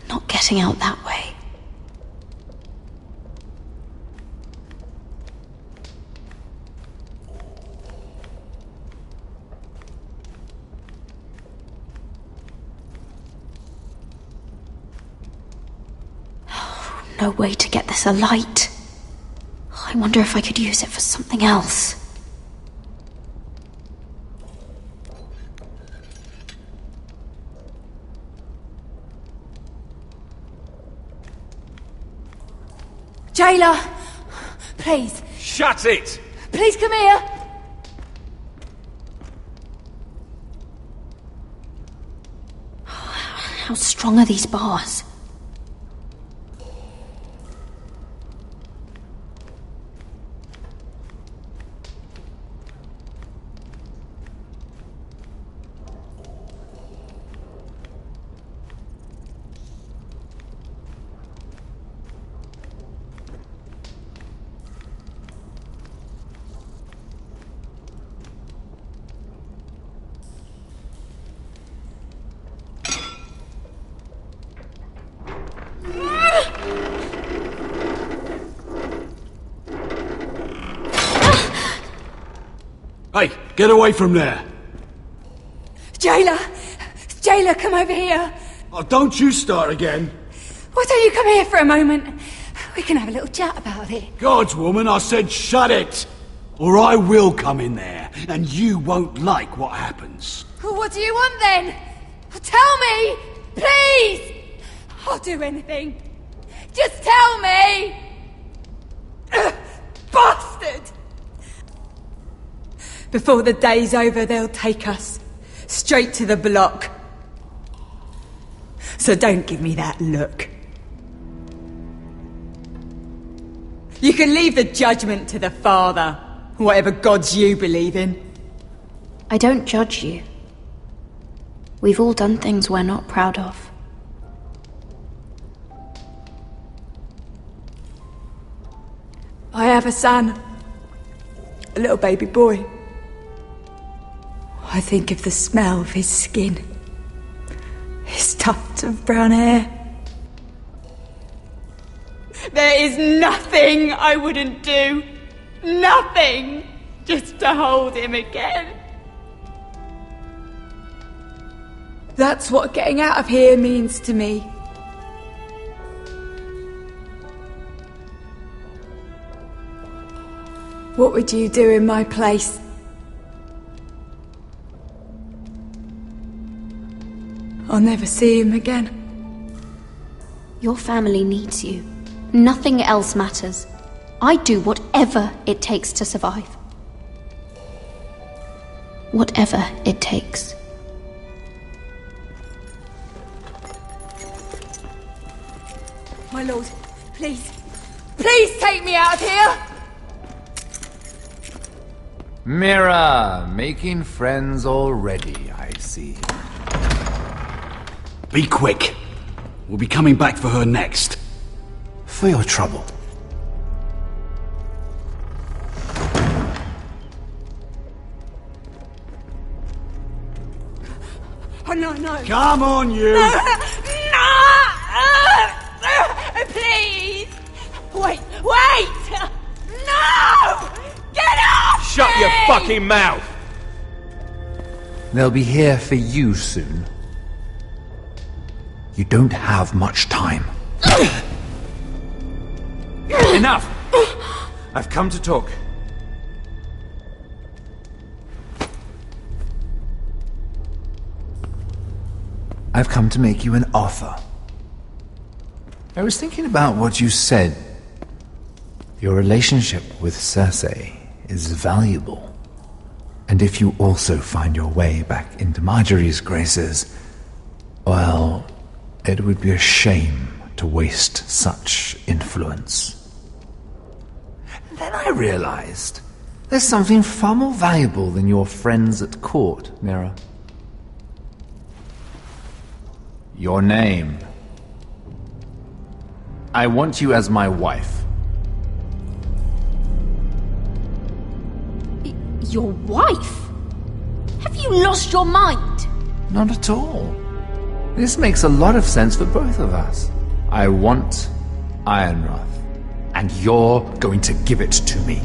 Not getting out that way. No way to get this alight. I wonder if I could use it for something else. Jailer! Please. Shut it! Please come here! How strong are these bars? Hey, get away from there! Jailer! Jailer, come over here! Oh, don't you start again! Why don't you come here for a moment? We can have a little chat about it. Gods, woman, I said shut it! Or I will come in there, and you won't like what happens. Well, what do you want then? Tell me! Please! I'll do anything. Just tell me! Bastard! Before the day's over, they'll take us straight to the block. So don't give me that look. You can leave the judgment to the Father, whatever gods you believe in. I don't judge you. We've all done things we're not proud of. I have a son. A little baby boy. I think of the smell of his skin. His tufts of brown hair. There is nothing I wouldn't do. Nothing! Just to hold him again. That's what getting out of here means to me. What would you do in my place? I'll never see him again. Your family needs you. Nothing else matters. I'd do whatever it takes to survive. Whatever it takes. My lord, please. Please take me out of here! Mira, making friends already, I see. Be quick. We'll be coming back for her next. For your trouble. Oh, no. Come on, you! No! Please! Wait! No! Get off! Shut your fucking mouth! They'll be here for you soon. You don't have much time. Enough! I've come to talk. I've come to make you an offer. I was thinking about what you said. Your relationship with Cersei is valuable. And if you also find your way back into Marjorie's graces, well, it would be a shame to waste such influence. And then I realized There's something far more valuable than your friends at court, Mira. Your name. I want you as my wife. Your wife? Have you lost your mind? Not at all. This makes a lot of sense for both of us. I want Ironrath, and you're going to give it to me.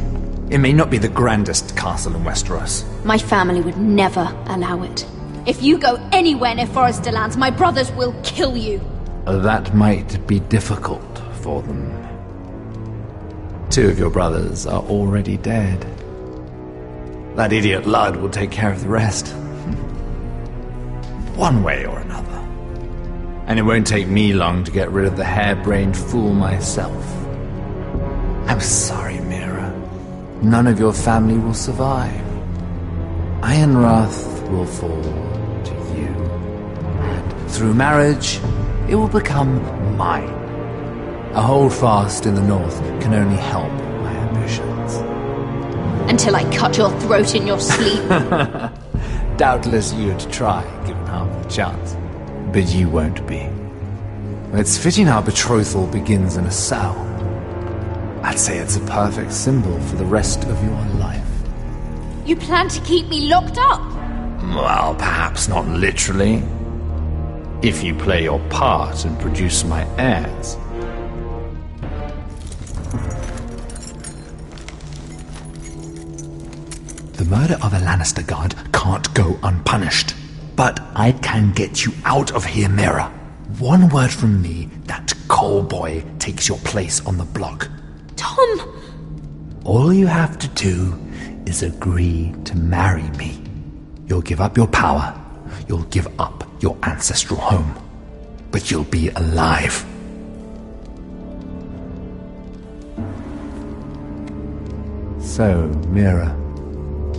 It may not be the grandest castle in Westeros. My family would never allow it. If you go anywhere near Forrester lands, my brothers will kill you. That might be difficult for them. 2 of your brothers are already dead. That idiot Ludd will take care of the rest. One way or another. And it won't take me long to get rid of the harebrained fool myself. I'm sorry, Mira. None of your family will survive. Ironrath will fall to you. And through marriage, it will become mine. A holdfast in the north can only help my ambitions. Until I cut your throat in your sleep. Doubtless you'd try, given half the chance. But you won't be. It's fitting our betrothal begins in a cell. I'd say it's a perfect symbol for the rest of your life. You plan to keep me locked up? Well, perhaps not literally. If you play your part and produce my heirs. The murder of a Lannister guard can't go unpunished. But I can get you out of here, Mira. One word from me, that coal boy takes your place on the block. Tom! All you have to do is agree to marry me. You'll give up your power. You'll give up your ancestral home. But you'll be alive. So, Mira,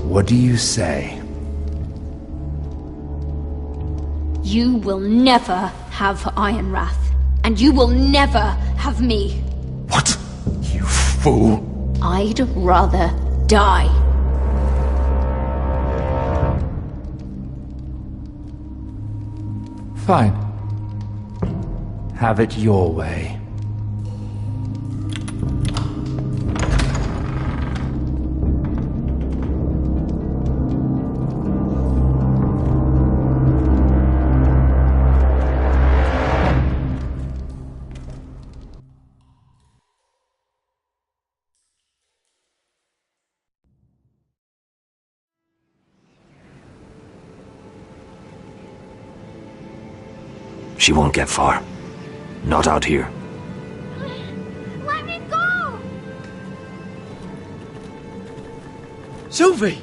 what do you say? You will never have Ironrath. And you will never have me. What? You fool! I'd rather die. Fine. Have it your way. She won't get far. Not out here. Let me go! Sylvie!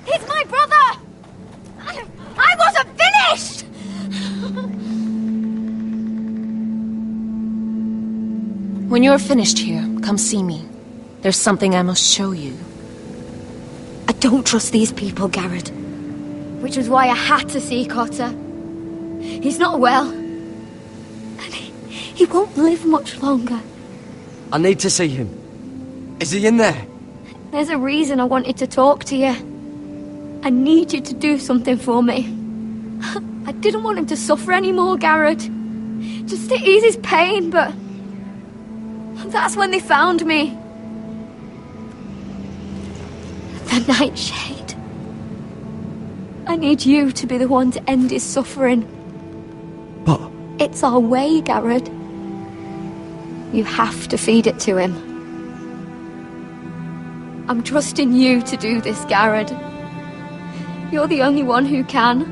He's my brother! I wasn't finished! When you're finished here, come see me. There's something I must show you. I don't trust these people, Garrett. Which was why I had to see Cotter. He's not well. And he won't live much longer. I need to see him. Is he in there? There's a reason I wanted to talk to you. I need you to do something for me. I didn't want him to suffer anymore, Garrett. Just to ease his pain, but... that's when they found me. The Nightshade. I need you to be the one to end his suffering. But... it's our way, Garrett. You have to feed it to him. I'm trusting you to do this, Garrett. You're the only one who can.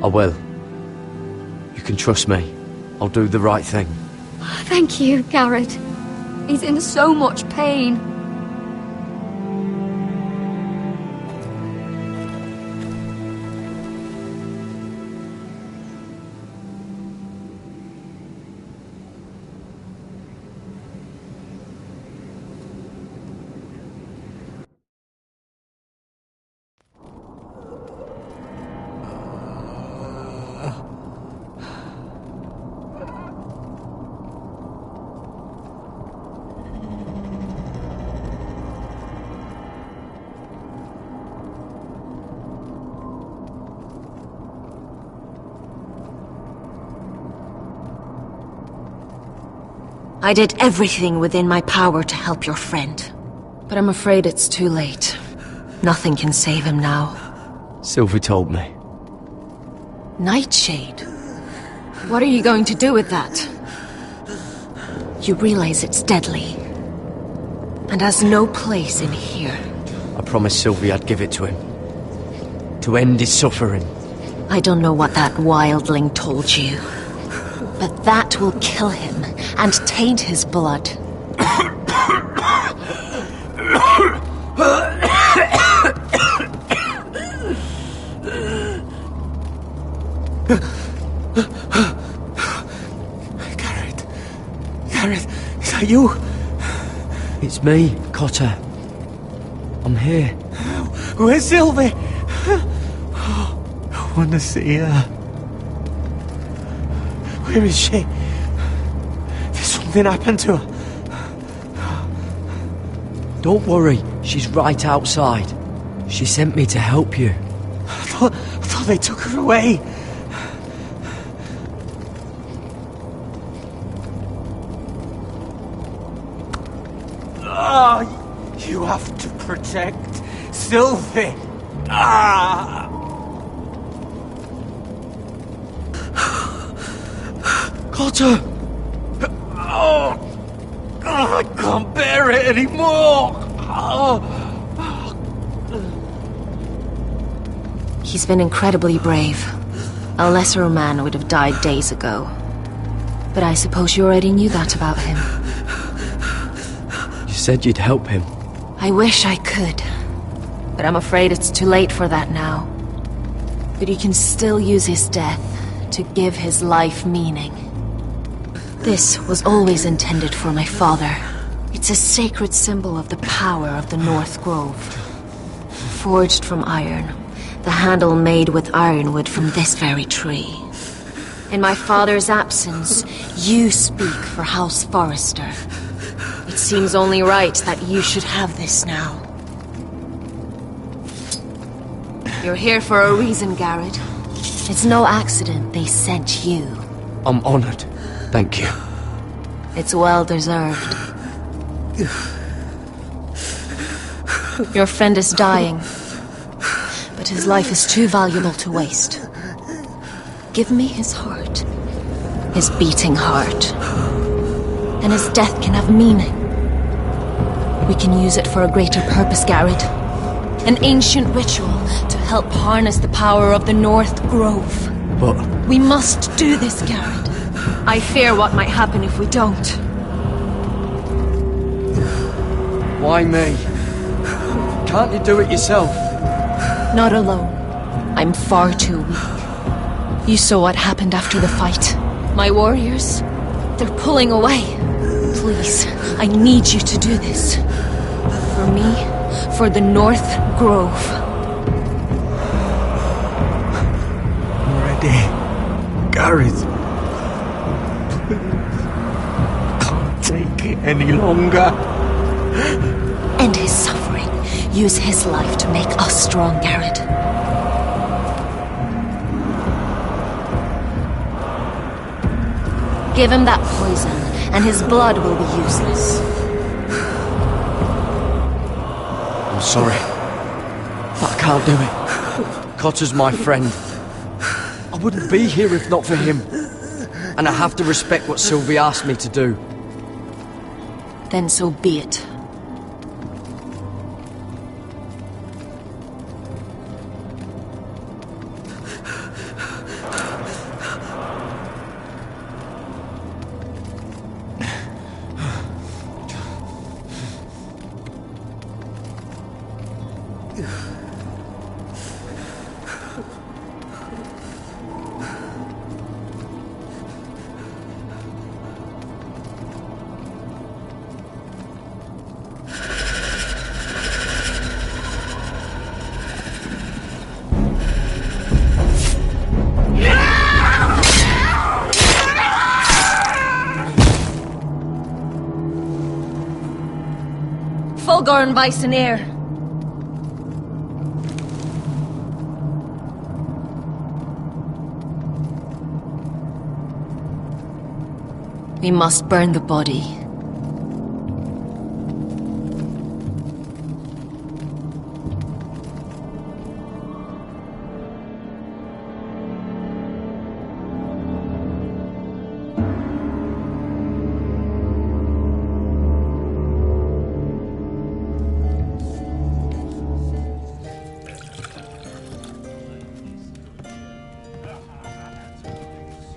I will. You can trust me. I'll do the right thing. Thank you, Garrett. He's in so much pain. I did everything within my power to help your friend. But I'm afraid it's too late. Nothing can save him now. Sylvie told me. Nightshade? What are you going to do with that? You realize it's deadly. And has no place in here. I promised Sylvie I'd give it to him. To end his suffering. I don't know what that wildling told you. But that will kill him and taint his blood. Garrett, is that you? It's me, Cotter. I'm here. Where's Sylvie? I want to see her. Where is she? Did something happen to her? Don't worry, she's right outside. She sent me to help you. I thought they took her away. You have to protect Sylvie. Cotter! I can't bear it anymore. He's been incredibly brave. A lesser man would have died days ago. But I suppose you already knew that about him. You said you'd help him. I wish I could. But I'm afraid it's too late for that now. But you can still use his death to give his life meaning. This was always intended for my father. It's a sacred symbol of the power of the North Grove. Forged from iron, the handle made with ironwood from this very tree. In my father's absence, you speak for House Forrester. It seems only right that you should have this now. You're here for a reason, Garrett. It's no accident they sent you. I'm honored. Thank you. It's well deserved. Your friend is dying, but his life is too valuable to waste. Give me his heart. His beating heart. And his death can have meaning. We can use it for a greater purpose, Garrett. An ancient ritual to help harness the power of the North Grove. But... we must do this, Garrett. I fear what might happen if we don't. Why me? Can't you do it yourself? Not alone. I'm far too weak. You saw what happened after the fight. My warriors, they're pulling away. Please, I need you to do this. For me, for the North Grove. I'm ready. Garrett. Can't take it any longer. End his suffering. Use his life to make us strong, Garrett. Give him that poison, and his blood will be useless. I'm sorry. But I can't do it. Cotter's my friend. I wouldn't be here if not for him. And I have to respect what Sylvie asked me to do. Then so be it. Fulgorn Vicenair. We must burn the body.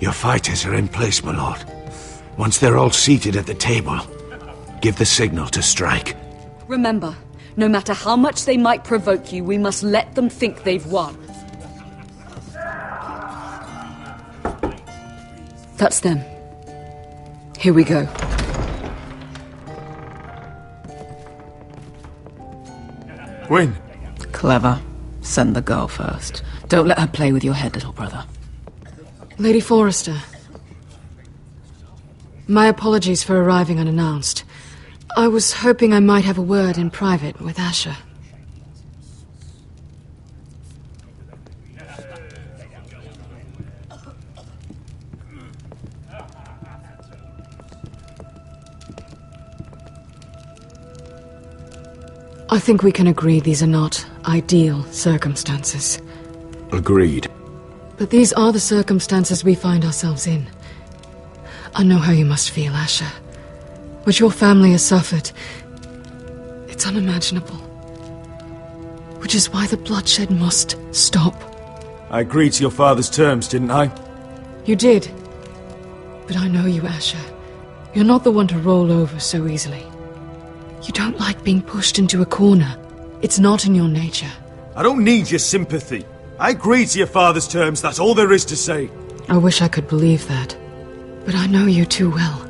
Your fighters are in place, my lord. Once they're all seated at the table, give the signal to strike. Remember, no matter how much they might provoke you, we must let them think they've won. That's them. Here we go. Win. Clever. Send the girl first. Don't let her play with your head, little brother. Lady Forrester. My apologies for arriving unannounced. I was hoping I might have a word in private with Asher. I think we can agree these are not ideal circumstances. Agreed. But these are the circumstances we find ourselves in. I know how you must feel, Asher. What your family has suffered, it's unimaginable. Which is why the bloodshed must stop. I agreed to your father's terms, didn't I? You did. But I know you, Asher. You're not the one to roll over so easily. You don't like being pushed into a corner. It's not in your nature. I don't need your sympathy. I agreed to your father's terms, that's all there is to say. I wish I could believe that. But I know you too well.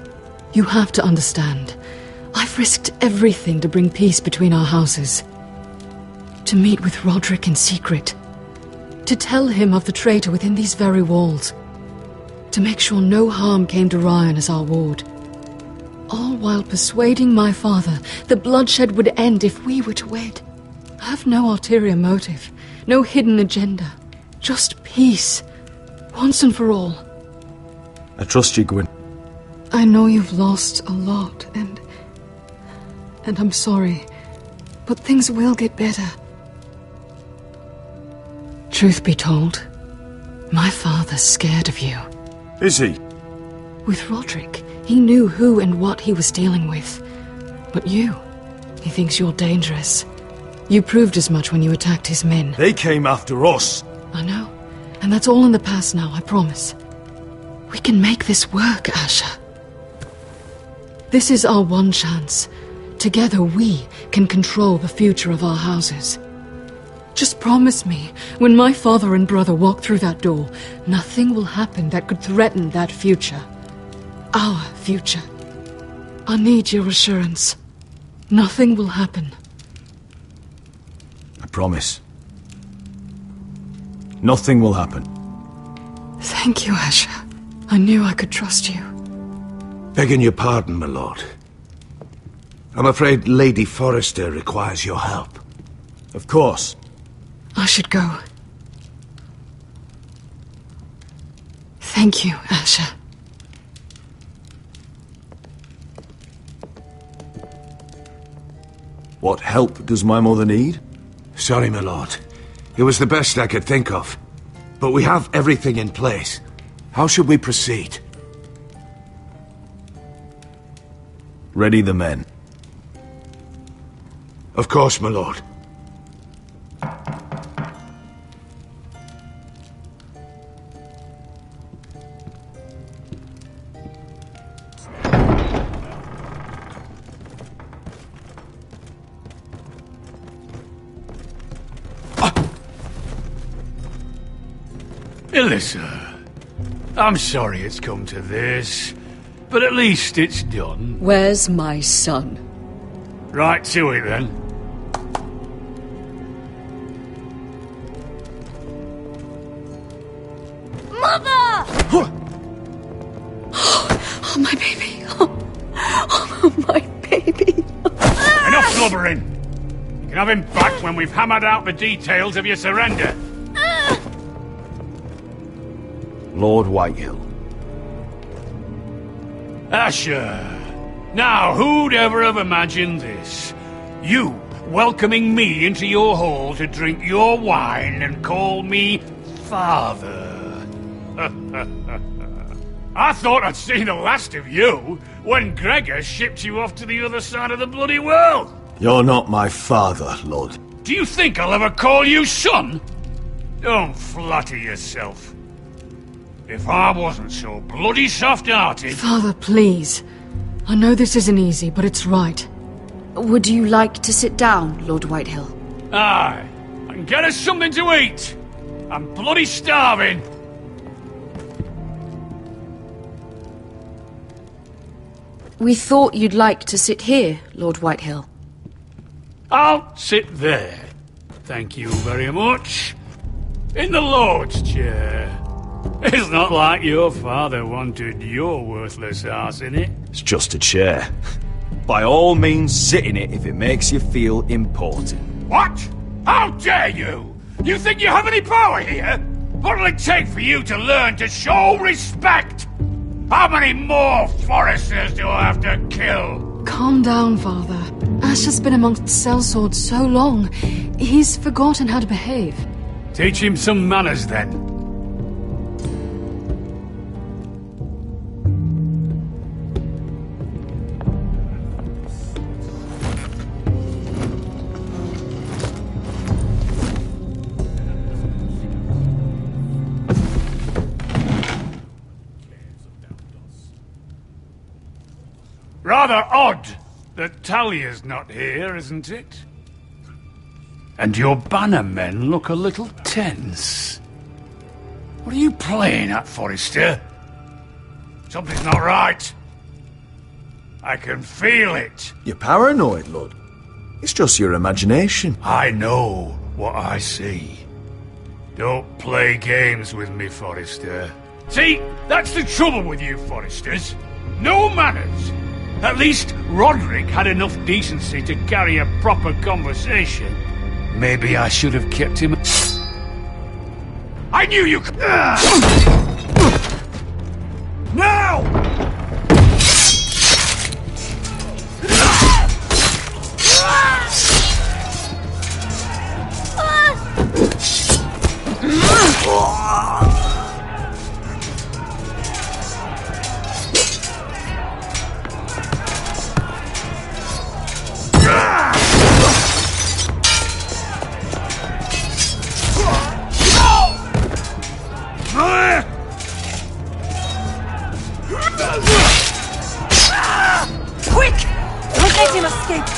You have to understand. I've risked everything to bring peace between our houses. To meet with Roderick in secret. To tell him of the traitor within these very walls. To make sure no harm came to Ryan as our ward. All while persuading my father that bloodshed would end if we were to wed. I have no ulterior motive. No hidden agenda. Just peace. Once and for all. I trust you, Gwyn. I know you've lost a lot, and I'm sorry. But things will get better. Truth be told, my father's scared of you. Is he? With Roderick, he knew who and what he was dealing with. But you, he thinks you're dangerous. You proved as much when you attacked his men. They came after us. I know. And that's all in the past now, I promise. We can make this work, Asher. This is our one chance. Together we can control the future of our houses. Just promise me, when my father and brother walk through that door, nothing will happen that could threaten that future. Our future. I need your assurance. Nothing will happen. I promise. Nothing will happen. Thank you, Asher. I knew I could trust you. Begging your pardon, my lord. I'm afraid Lady Forrester requires your help. Of course. I should go. Thank you, Asher. What help does my mother need? Sorry, my lord. It was the best I could think of. But we have everything in place. How should we proceed? Ready the men. Of course, my lord. Alyssa, I'm sorry it's come to this, but at least it's done. Where's my son? Right to it, then. Mother! Oh, my baby. Oh, my baby. Enough blubbering! You can have him back when we've hammered out the details of your surrender. Lord Whitehill. Asher. Now, who'd ever have imagined this? You welcoming me into your hall to drink your wine and call me father. I thought I'd seen the last of you when Gregor shipped you off to the other side of the bloody world. You're not my father, Lord. Do you think I'll ever call you son? Don't flatter yourself. If I wasn't so bloody soft-hearted... Father, please. I know this isn't easy, but it's right. Would you like to sit down, Lord Whitehill? Aye. And get us something to eat. I'm bloody starving. We thought you'd like to sit here, Lord Whitehill. I'll sit there. Thank you very much. In the Lord's chair. It's not like your father wanted your worthless ass in it. It's just a chair. By all means, sit in it if it makes you feel important. What? How dare you? You think you have any power here? What'll it take for you to learn to show respect? How many more Foresters do I have to kill? Calm down, Father. Ash has been amongst sellswords so long. He's forgotten how to behave. Teach him some manners, then. Rather odd that Talia's not here, isn't it? And your banner men look a little tense. What are you playing at, Forrester? Something's not right. I can feel it. You're paranoid, Lord. It's just your imagination. I know what I see. Don't play games with me, Forrester. See, that's the trouble with you, Forresters. No manners. At least Roderick had enough decency to carry a proper conversation. Maybe I should have kept him... I knew you could... Now! Quick! Don't let him escape!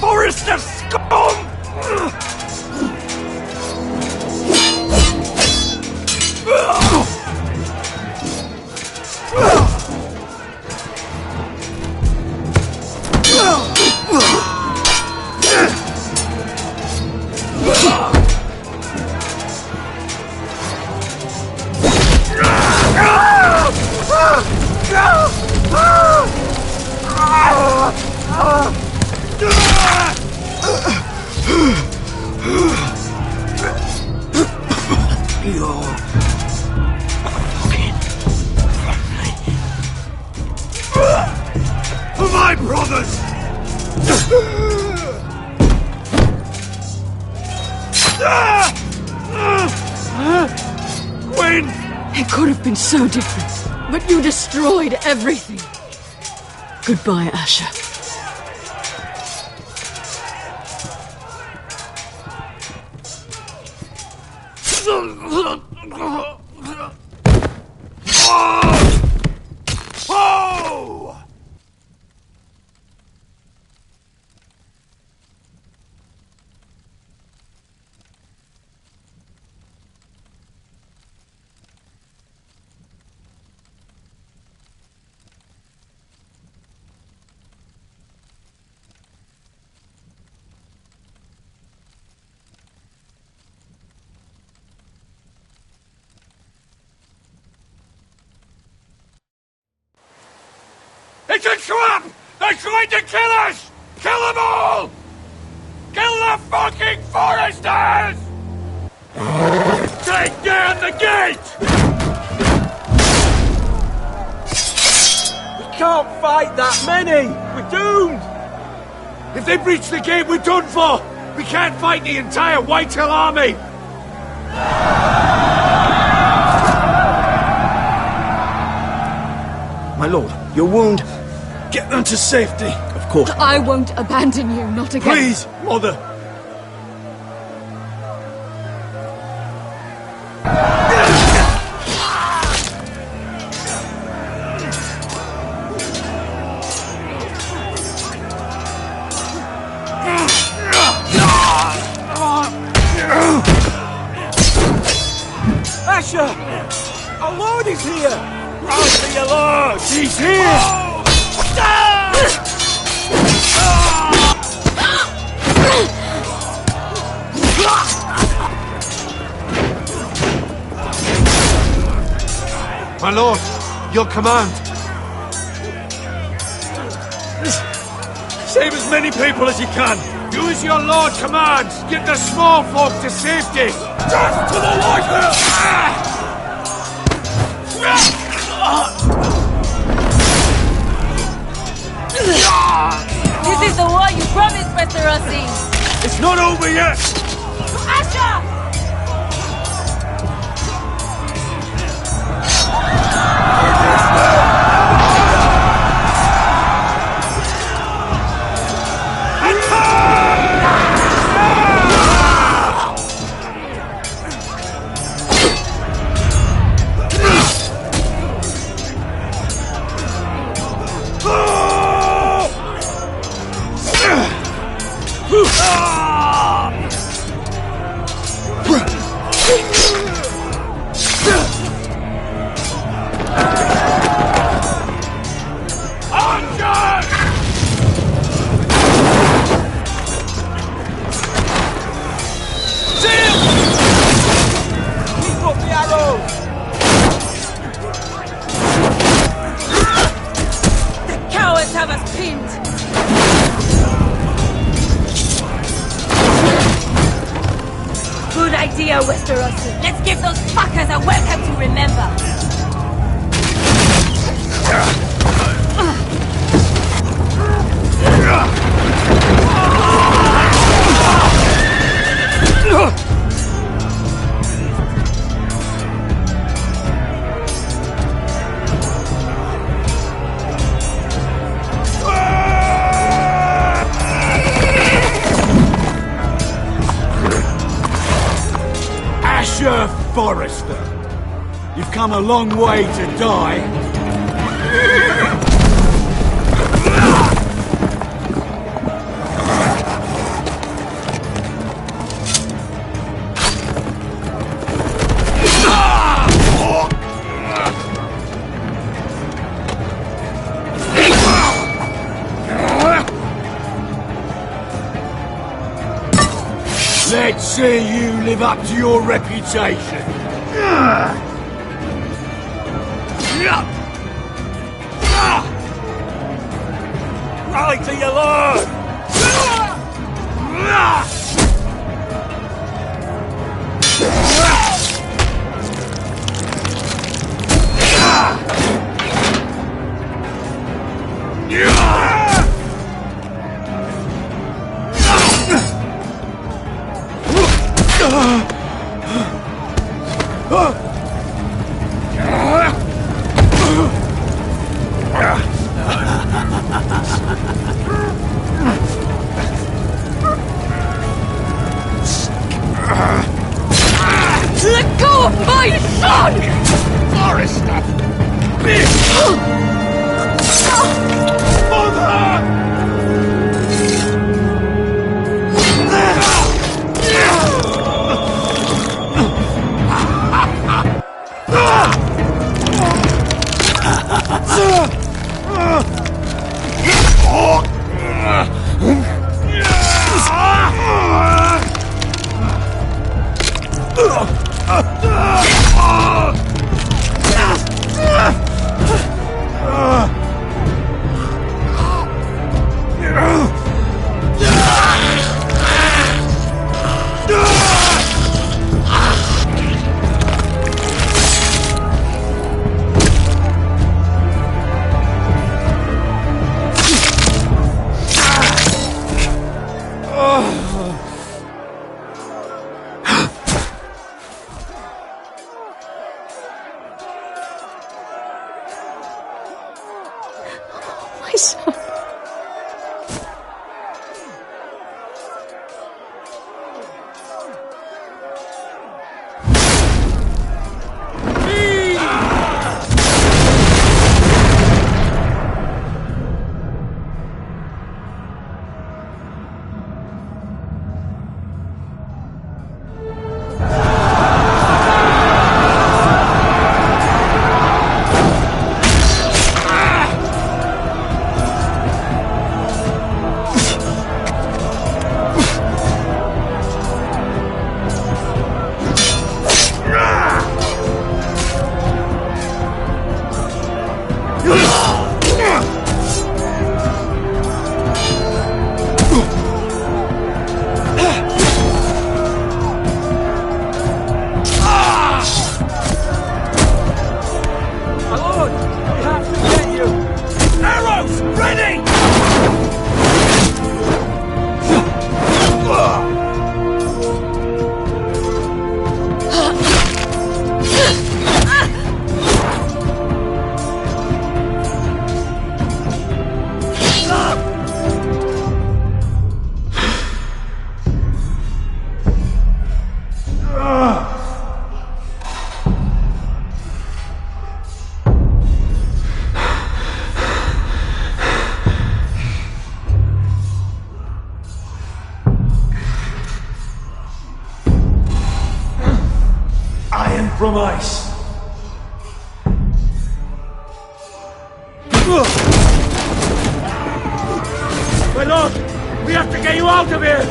Forrester scum! My brothers! Gwen! It could have been so different, but you destroyed everything. Goodbye, Asher. Oh! It's a trap! They're trying to kill us! Kill them all! Kill the fucking Foresters! Take down the gate! We can't fight that many! We're doomed! If they breach the gate, we're done for! We can't fight the entire Whitetail army! My lord, your wound. Get them to safety. Of course. I won't abandon you, not again. Please, mother. Asher! Our lord is here! Run to your lord! He's here! My lord, your command. Save as many people as you can. Do as your lord commands. Get the small folk to safety. Just to the Whitetail! This is the war you promised, Westerosi! It's not over yet! Asher! Westerosi. Let's give those fuckers a welcome to remember. Forrester, you've come a long way to die. Let's see you live up to your reputation. Rally to your lord! Let go of my son! Forrester! Bitch! Mother! from ice. My lord, we have to get you out of here!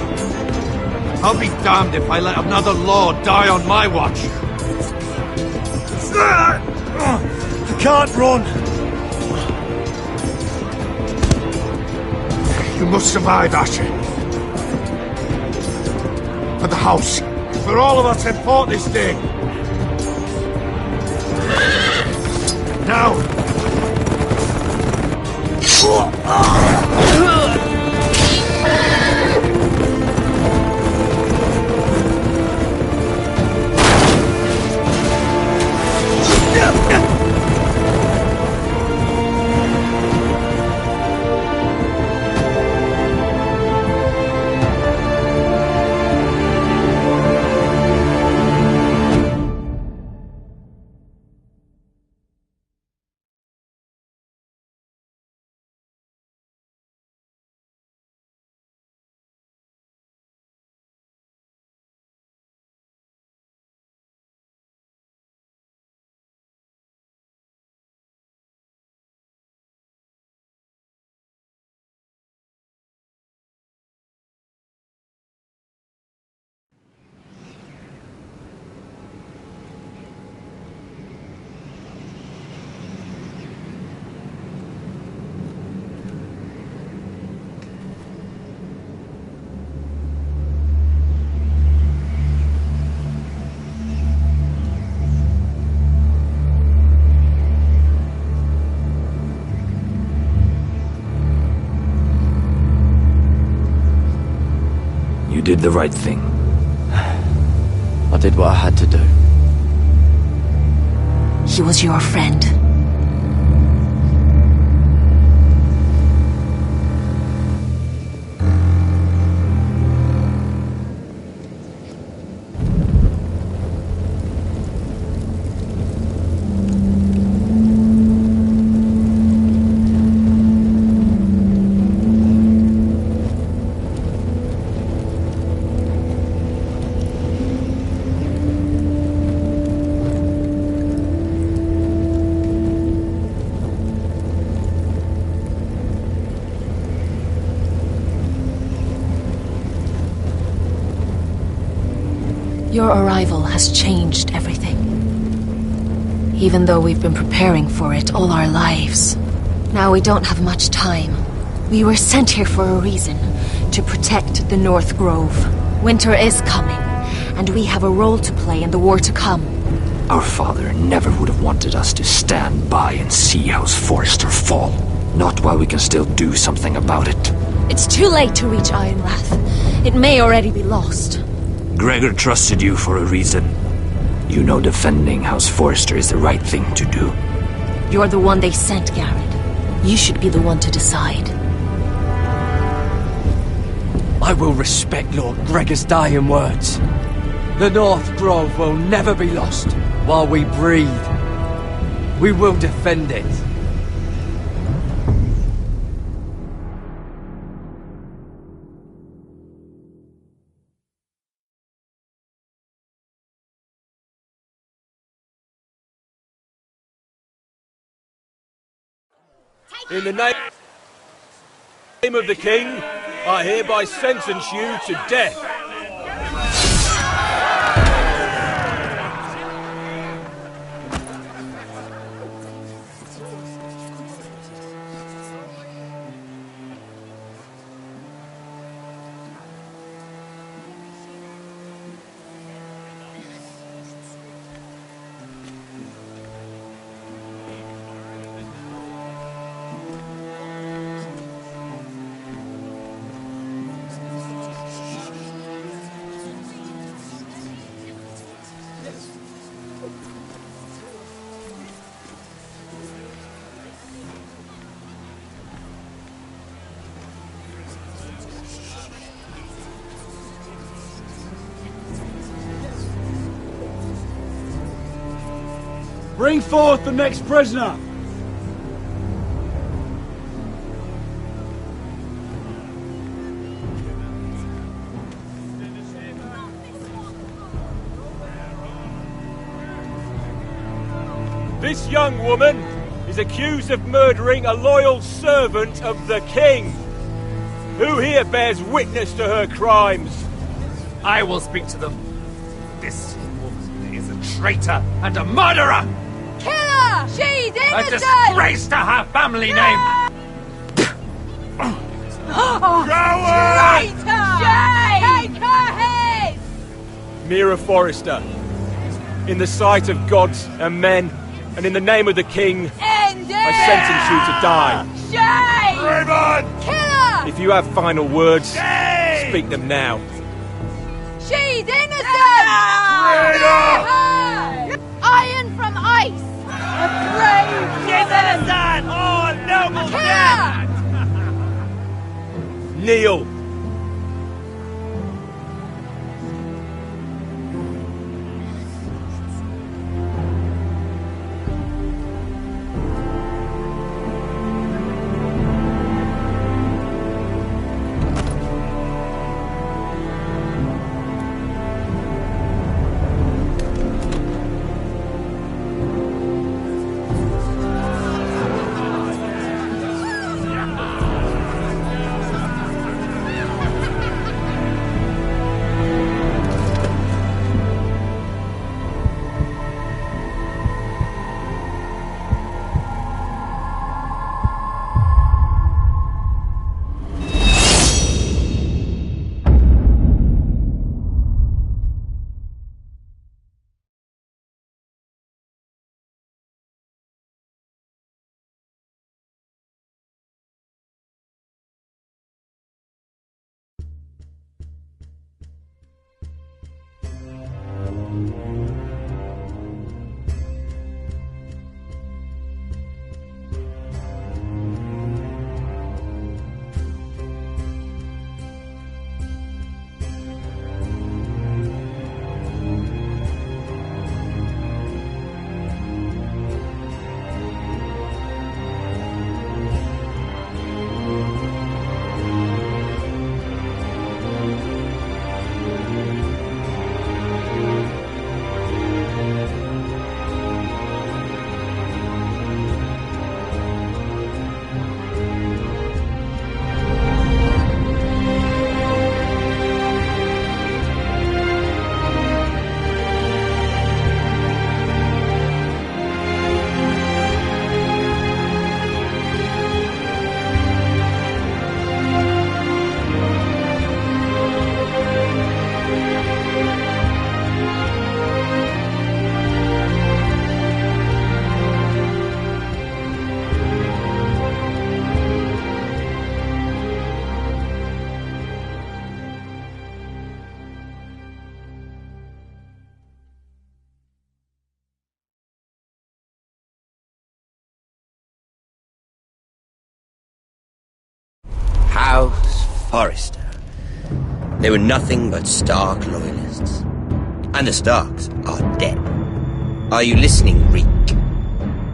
I'll be damned if I let another lord die on my watch. I can't run. You must survive, Asher. For the house. For all of us in port this day. Now! You did the right thing. I did what I had to do. He was your friend. Your arrival has changed everything. Even though we've been preparing for it all our lives. Now we don't have much time. We were sent here for a reason. To protect the North Grove. Winter is coming, and we have a role to play in the war to come. Our father never would have wanted us to stand by and see House Forrester fall. Not while we can still do something about it. It's too late to reach Ironrath. It may already be lost. Gregor trusted you for a reason. You know defending House Forrester is the right thing to do. You're the one they sent, Garrett. You should be the one to decide. I will respect Lord Gregor's dying words. The North Grove will never be lost while we breathe. We will defend it. In the name of the King, I hereby sentence you to death. Bring forth the next prisoner! This young woman is accused of murdering a loyal servant of the king. Who here bears witness to her crimes? I will speak to them. This woman is a traitor and a murderer! Kill her! She's A innocent! disgrace to her family name! Traitor! Take her head! Mira Forrester, in the sight of gods and men, and in the name of the king, End it! I sentence you to die. Shame! Raymond! Kill her! If you have final words, speak them now. She's innocent! Traitor! Iron from ice! A brave She's innocent! Oh, noble death! Kneel! House Forrester. They were nothing but Stark loyalists. And the Starks are dead. Are you listening, Reek?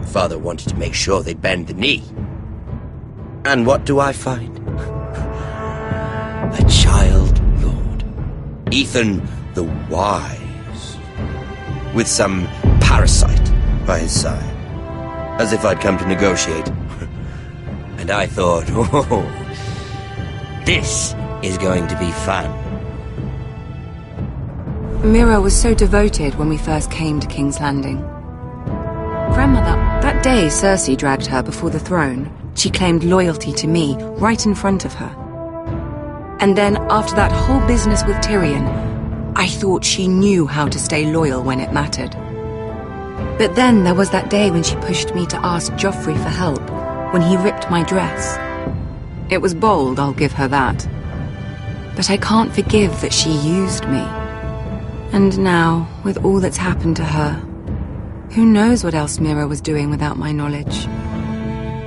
Father wanted to make sure they bend the knee. And what do I find? A child lord. Ethan the Wise. With some parasite by his side. As if I'd come to negotiate. And I thought, oh, this is going to be fun. Mira was so devoted when we first came to King's Landing. Grandmother, that day Cersei dragged her before the throne, she claimed loyalty to me right in front of her. And then, after that whole business with Tyrion, I thought she knew how to stay loyal when it mattered. But then there was that day when she pushed me to ask Joffrey for help, when he ripped my dress. It was bold, I'll give her that. But I can't forgive that she used me. And now, with all that's happened to her, who knows what else Mira was doing without my knowledge?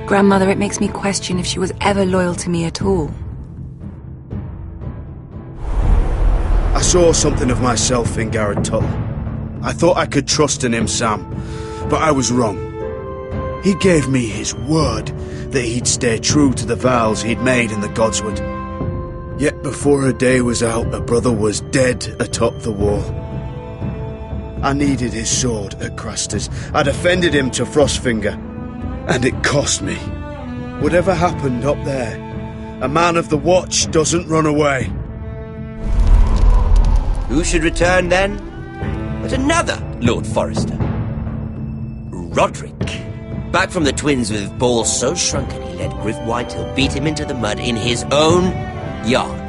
Grandmother, it makes me question if she was ever loyal to me at all. I saw something of myself in Garrett Tuttle. I thought I could trust in him, Sam, but I was wrong. He gave me his word that he'd stay true to the vows he'd made in the Godswood. Yet before a day was out, a brother was dead atop the wall. I needed his sword at Craster's. I defended him to Frostfinger, and it cost me. Whatever happened up there, a man of the Watch doesn't run away. Who should return then? But another Lord Forrester. Roderick. Back from the Twins with balls so shrunken he let Griff Whitehill beat him into the mud in his own yard.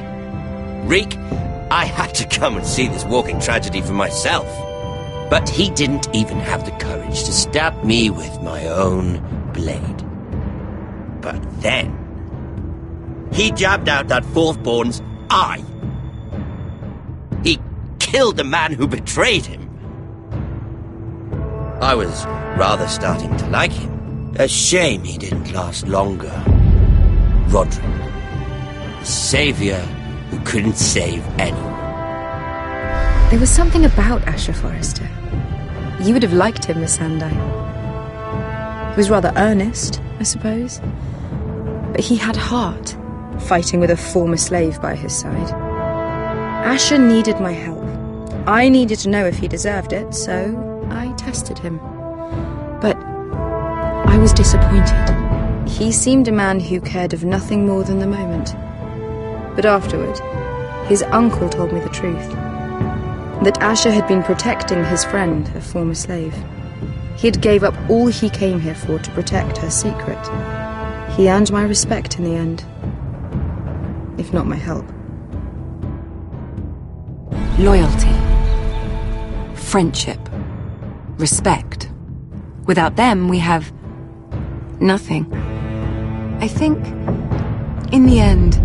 Reek, I had to come and see this walking tragedy for myself. But he didn't even have the courage to stab me with my own blade. But then, he jabbed out that fourth-born's eye. He killed the man who betrayed him. I was rather starting to like him. A shame he didn't last longer. Roderick, the savior who couldn't save anyone. There was something about Asher Forrester. You would have liked him, Miss Sandine. He was rather earnest, I suppose. But he had heart, fighting with a former slave by his side. Asher needed my help. I needed to know if he deserved it, so I tested him. But I was disappointed. He seemed a man who cared of nothing more than the moment. But afterward, his uncle told me the truth. That Asher had been protecting his friend, a former slave. He had gave up all he came here for to protect her secret. He earned my respect in the end, if not my help. Loyalty. Friendship. Respect. Without them, we have nothing. I think, in the end,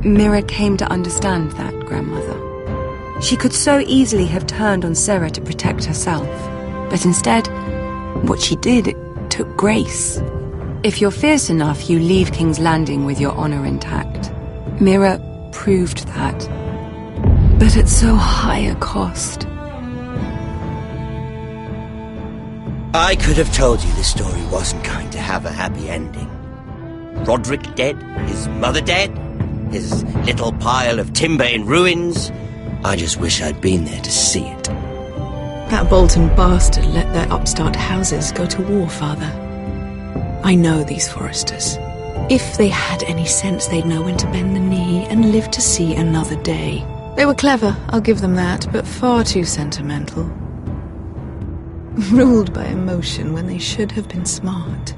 Mira came to understand that, Grandmother. She could so easily have turned on Sarah to protect herself. But instead, what she did, it took grace. If you're fierce enough, you leave King's Landing with your honor intact. Mira proved that. But at so high a cost. I could have told you this story wasn't going to have a happy ending. Roderick dead, his mother dead, his little pile of timber in ruins. I just wish I'd been there to see it. That Bolton bastard let their upstart houses go to war, Father. I know these Forresters. If they had any sense, they'd know when to bend the knee and live to see another day. They were clever, I'll give them that, but far too sentimental. Ruled by emotion when they should have been smart.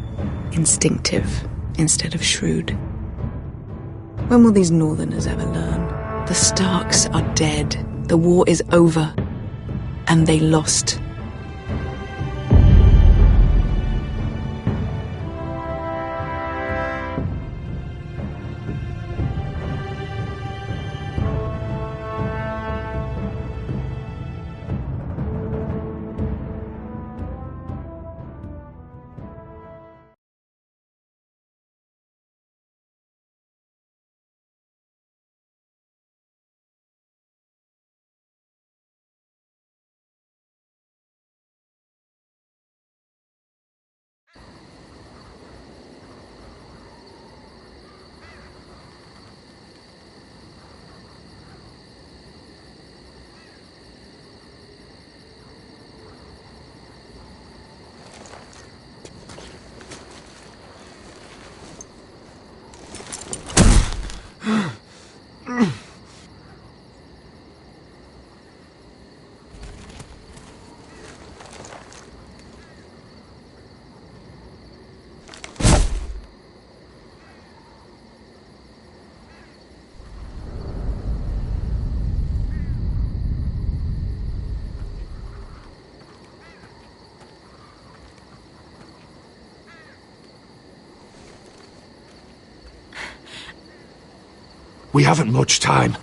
Instinctive instead of shrewd. When will these Northerners ever learn? The Starks are dead. The war is over. And they lost. We haven't much time.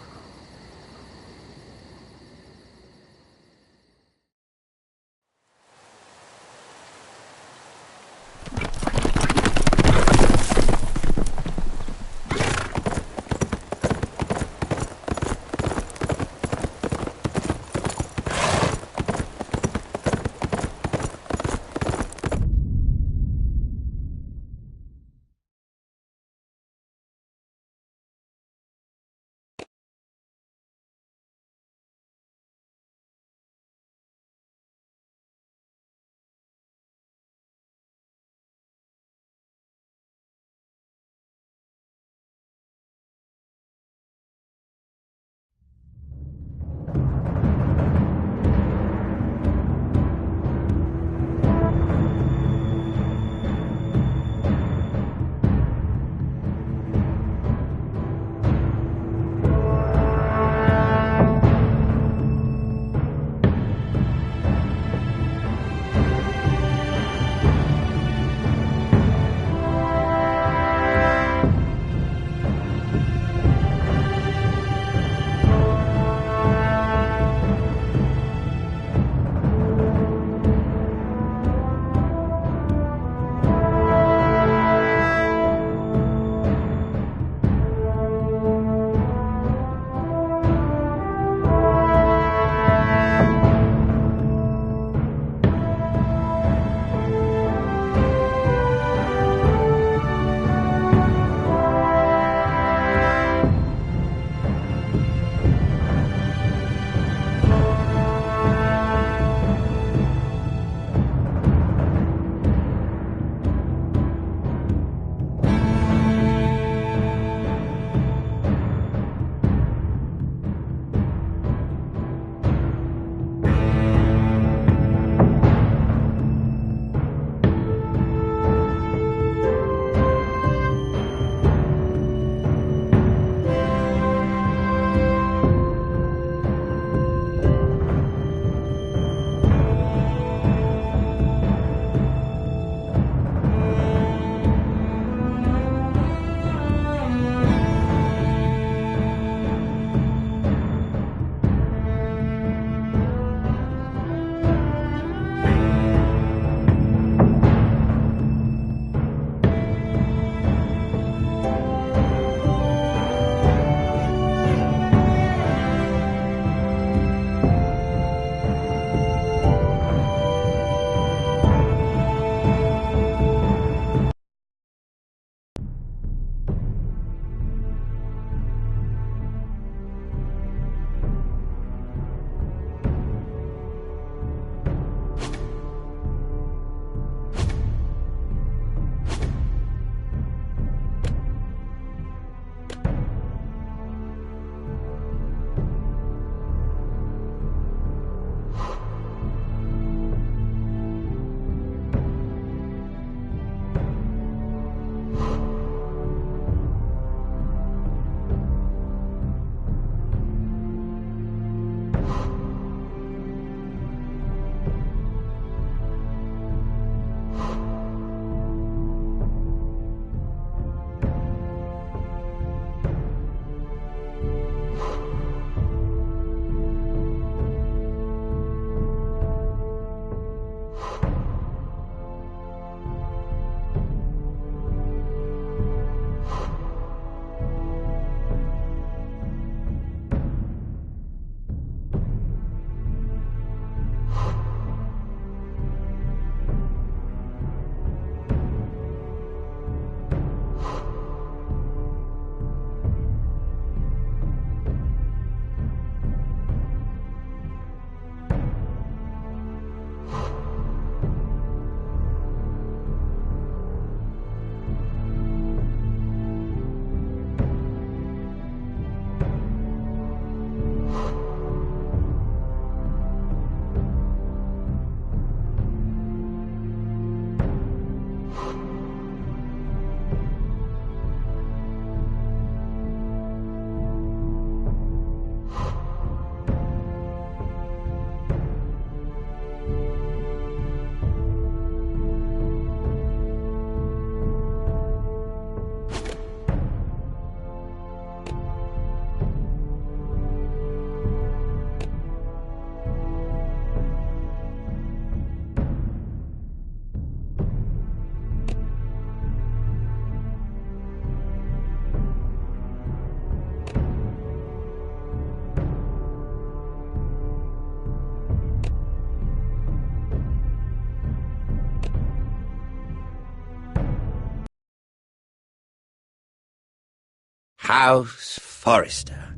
House Forrester.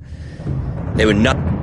They were not